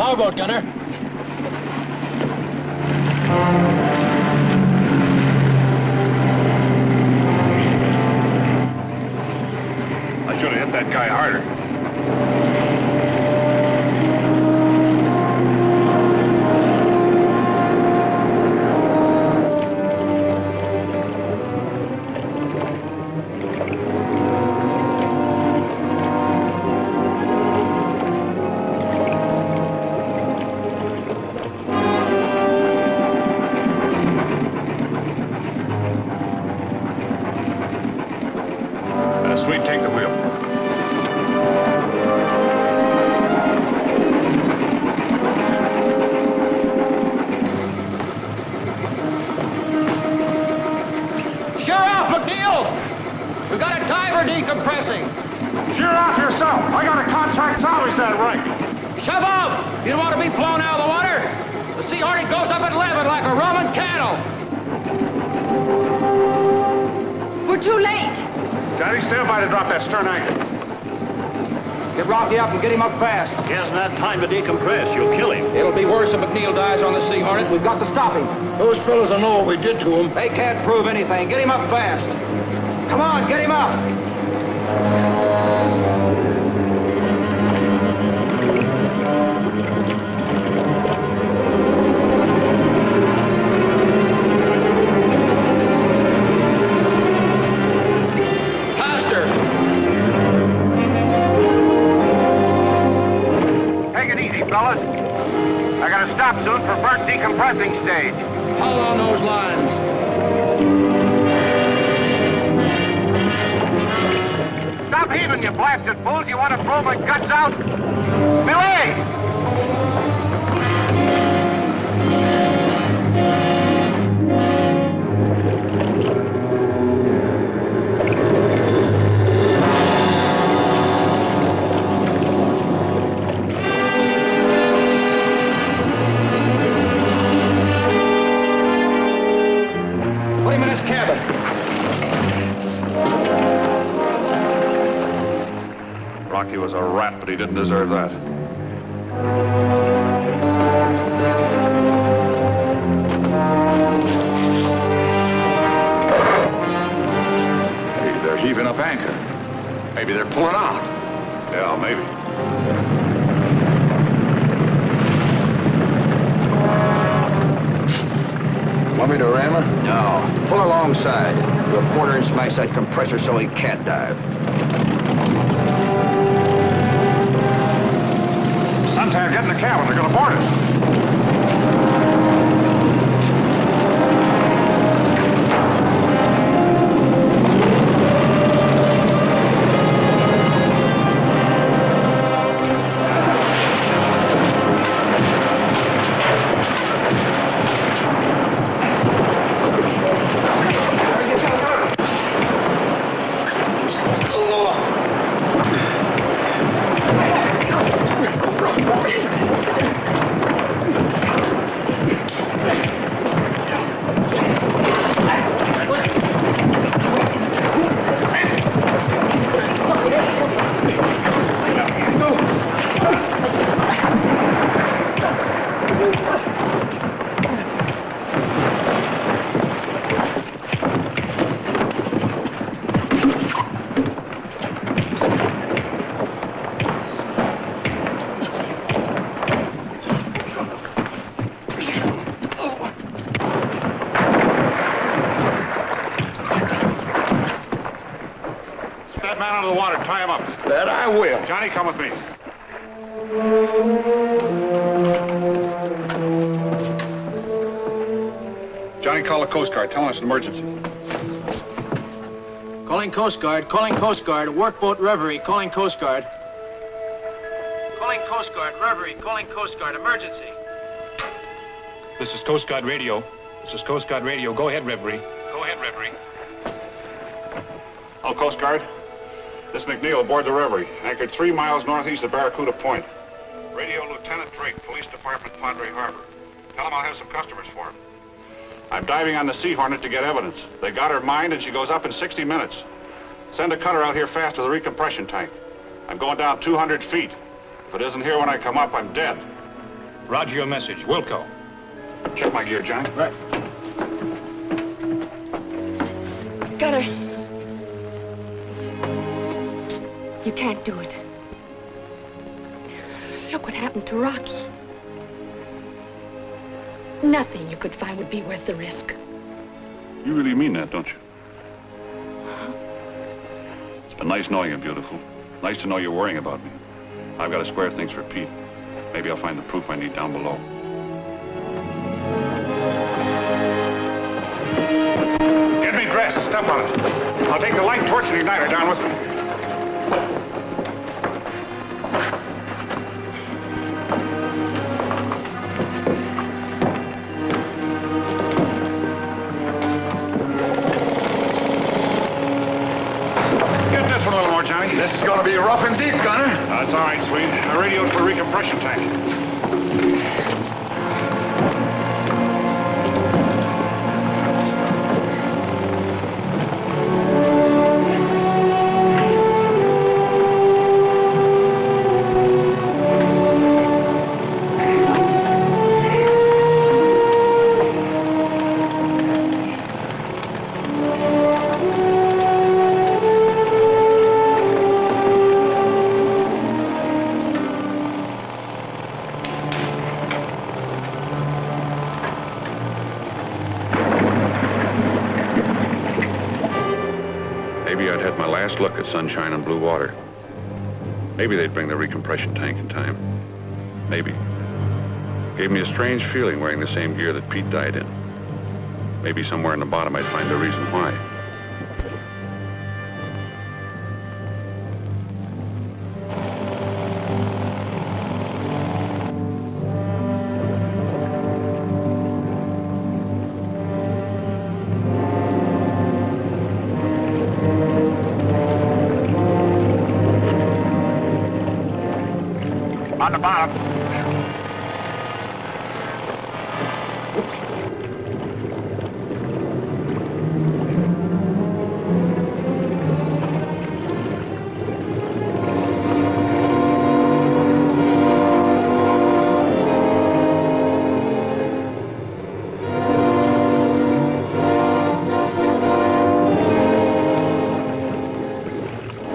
Powerboat, gunner. I should have hit that guy harder. Sweet, take the wheel. Sheer off, McNeil! We got a diver decompressing. Sheer off yourself. I got a contract salvage that right. Shove off! You don't want to be blown out of the water. The Sea Hornet goes up at 11 like a Roman candle. We're too late. Johnny, stand by to drop that stern anchor. Get Rocky up and get him up fast. He hasn't had time to decompress. You'll kill him. It'll be worse if McNeil dies on the Sea Hornet. We've got to stop him. Those fellows will know what we did to him. They can't prove anything. Get him up fast. Come on, get him up. Fellas, I gotta stop soon for first decompressing stage. All on those lines. Stop heaving, you blasted fools! You want to blow my guts out? Billy! Rocky was a rat, but he didn't deserve that. Maybe they're heaving up anchor. Maybe they're pulling out. Yeah, maybe. Want me to ram her? No. Pull alongside. Do a quarter and smash that compressor so he can't dive. Suntan, get in the cabin. They're going to board us. Tie him up. That I will. Johnny, come with me. Johnny, call the Coast Guard. Tell them it's an emergency. Calling Coast Guard. Calling Coast Guard. Workboat Reverie. Calling Coast Guard. Calling Coast Guard. Reverie. Calling Coast Guard. Emergency. This is Coast Guard radio. This is Coast Guard radio. Go ahead, Reverie. Go ahead, Reverie. Oh, Coast Guard. This McNeil aboard the Reverie, anchored 3 miles northeast of Barracuda Point. Radio Lieutenant Drake, Police Department, Padre Harbor. Tell him I'll have some customers for him. I'm diving on the Sea Hornet to get evidence. They got her mined and she goes up in 60 minutes. Send a cutter out here fast to the recompression tank. I'm going down 200 feet. If it isn't here when I come up, I'm dead. Roger your message. Wilco. Check my gear, Johnny. Right. Gunner. You can't do it. Look what happened to Rocky. Nothing you could find would be worth the risk. You really mean that, don't you? It's been nice knowing you, beautiful. Nice to know you're worrying about me. I've got to square things for Pete. Maybe I'll find the proof I need down below. Get me dressed. Step on it. I'll take the light torch and igniter down with me. This is going to be rough indeed, Gunner. That's all right, Swede. I radioed for a recompression tank. Look at sunshine and blue water. Maybe they'd bring the recompression tank in time. Maybe. Gave me a strange feeling wearing the same gear that Pete died in. Maybe somewhere in the bottom I'd find the reason why. On the bottom.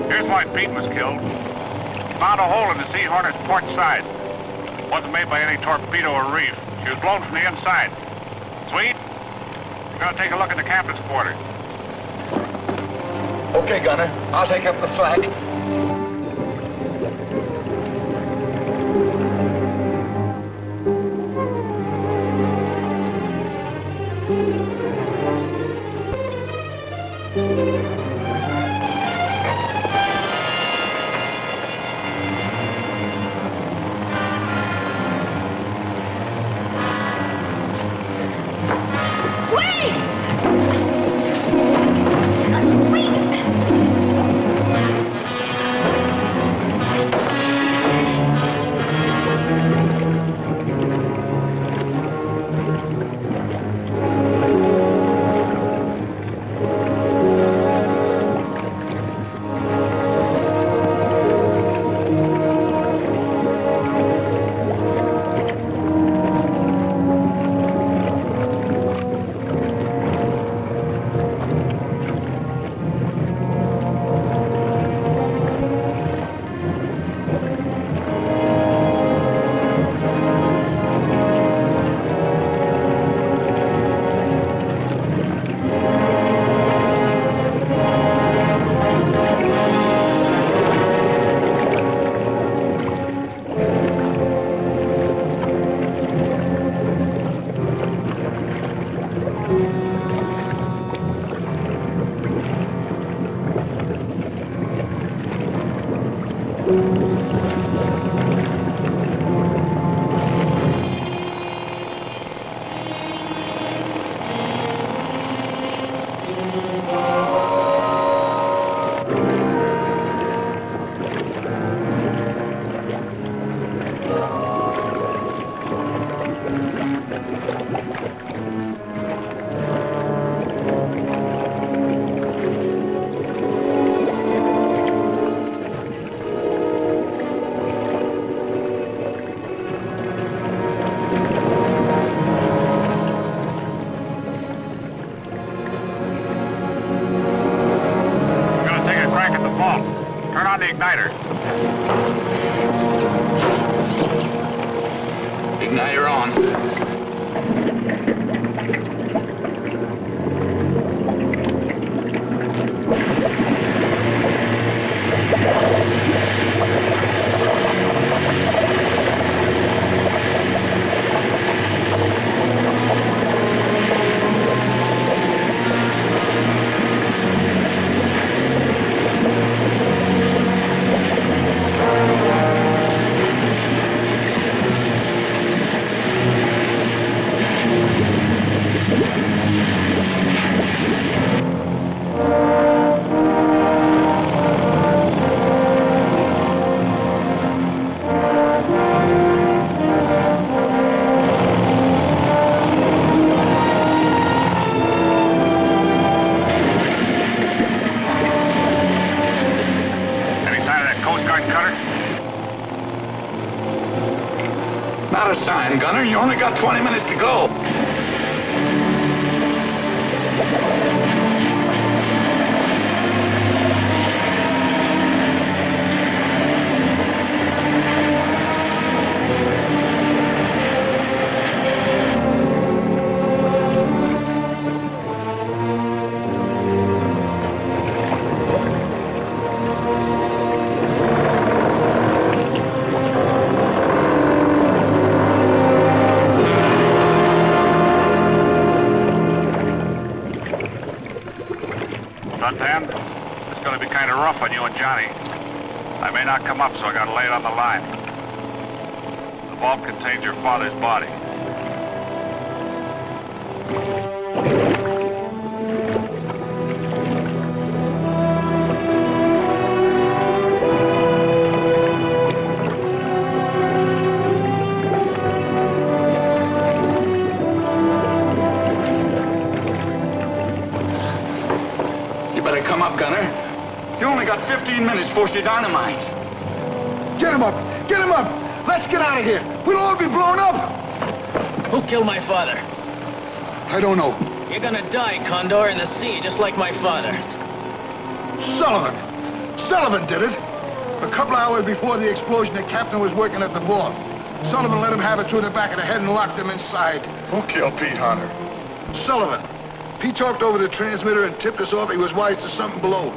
Here's why Pete was killed. Found a hole in the Sea Hornet's port side. Wasn't made by any torpedo or reef. She was blown from the inside. Swede, you're going to take a look at the captain's quarters. Okay, Gunner. I'll take up the slack. igniter. Igniter on. Not a sign, Gunner. You only got 20 minutes to go. Suntan, it's going to be kind of rough on you and Johnny. I may not come up, so I got to lay it on the line. The vault contains your father's body. Come up, Gunner. You only got 15 minutes before she dynamites. Get him up! Get him up! Let's get out of here! We'll all be blown up! Who killed my father? I don't know. You're gonna die, Condor, in the sea, just like my father. Sullivan! Sullivan did it! A couple of hours before the explosion, the captain was working at the vault. Sullivan let him have it through the back of the head and locked him inside. Who killed Pete Hunter? Sullivan. He talked over the transmitter and tipped us off he was wise to something below.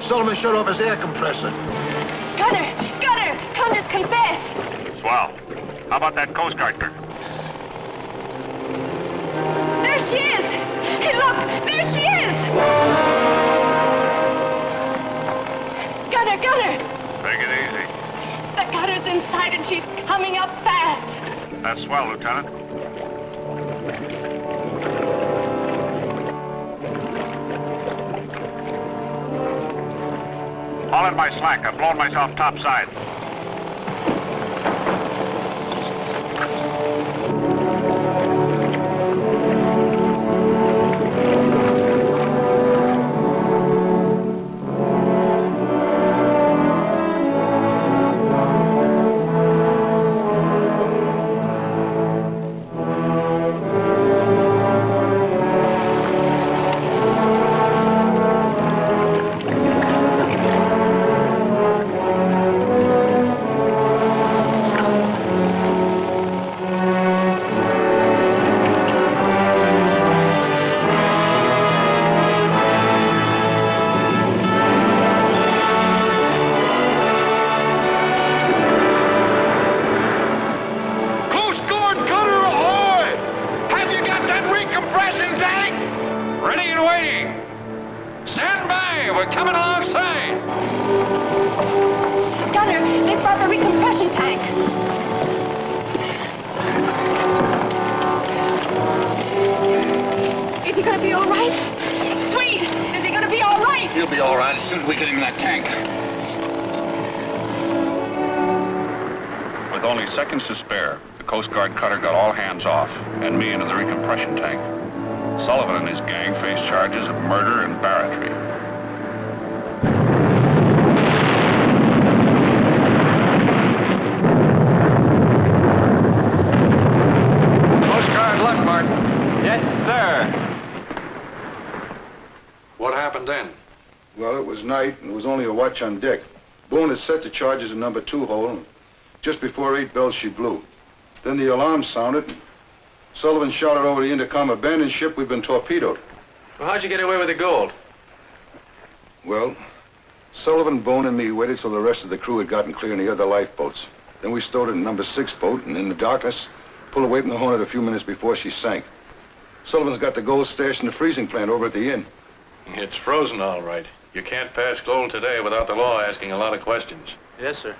Sullivan shut off his air compressor. Gunner! Gunner! Condor's confessed! Swell. How about that Coast Guard girl? There she is! Hey, look! There she is! Gunner! Gunner! Take it easy. The cutter's inside and she's coming up fast. That's swell, Lieutenant. Haul in my slack. I've blown myself topside. Seconds to spare, the Coast Guard cutter got all hands off and me into the recompression tank. Sullivan and his gang faced charges of murder and barratry. Coast Guard luck, Martin. Yes, sir. What happened then? Well, it was night and there was only a watch on deck. Boone had set the charges in number 2 hole, and just before 8 bells, she blew. Then the alarm sounded. Sullivan shouted over the intercom, "Abandon ship, we've been torpedoed." Well, how'd you get away with the gold? Well, Sullivan, Boone, and me waited till the rest of the crew had gotten clear in the other lifeboats. Then we stowed it in number 6 boat, and in the darkness, pulled away from the Hornet a few minutes before she sank. Sullivan's got the gold stashed in the freezing plant over at the inn. It's frozen, all right. You can't pass gold today without the law asking a lot of questions. Yes, sir.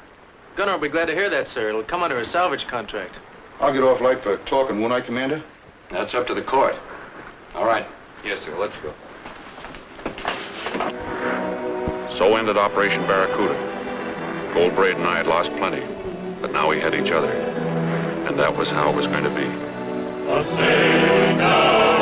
Gunner will be glad to hear that, sir. It'll come under a salvage contract. I'll get off light for talking, won't I, Commander? That's up to the court. All right. Yes, sir. Let's go. So ended Operation Barracuda. Goldbraid and I had lost plenty, but now we had each other. And that was how it was going to be. A sailing down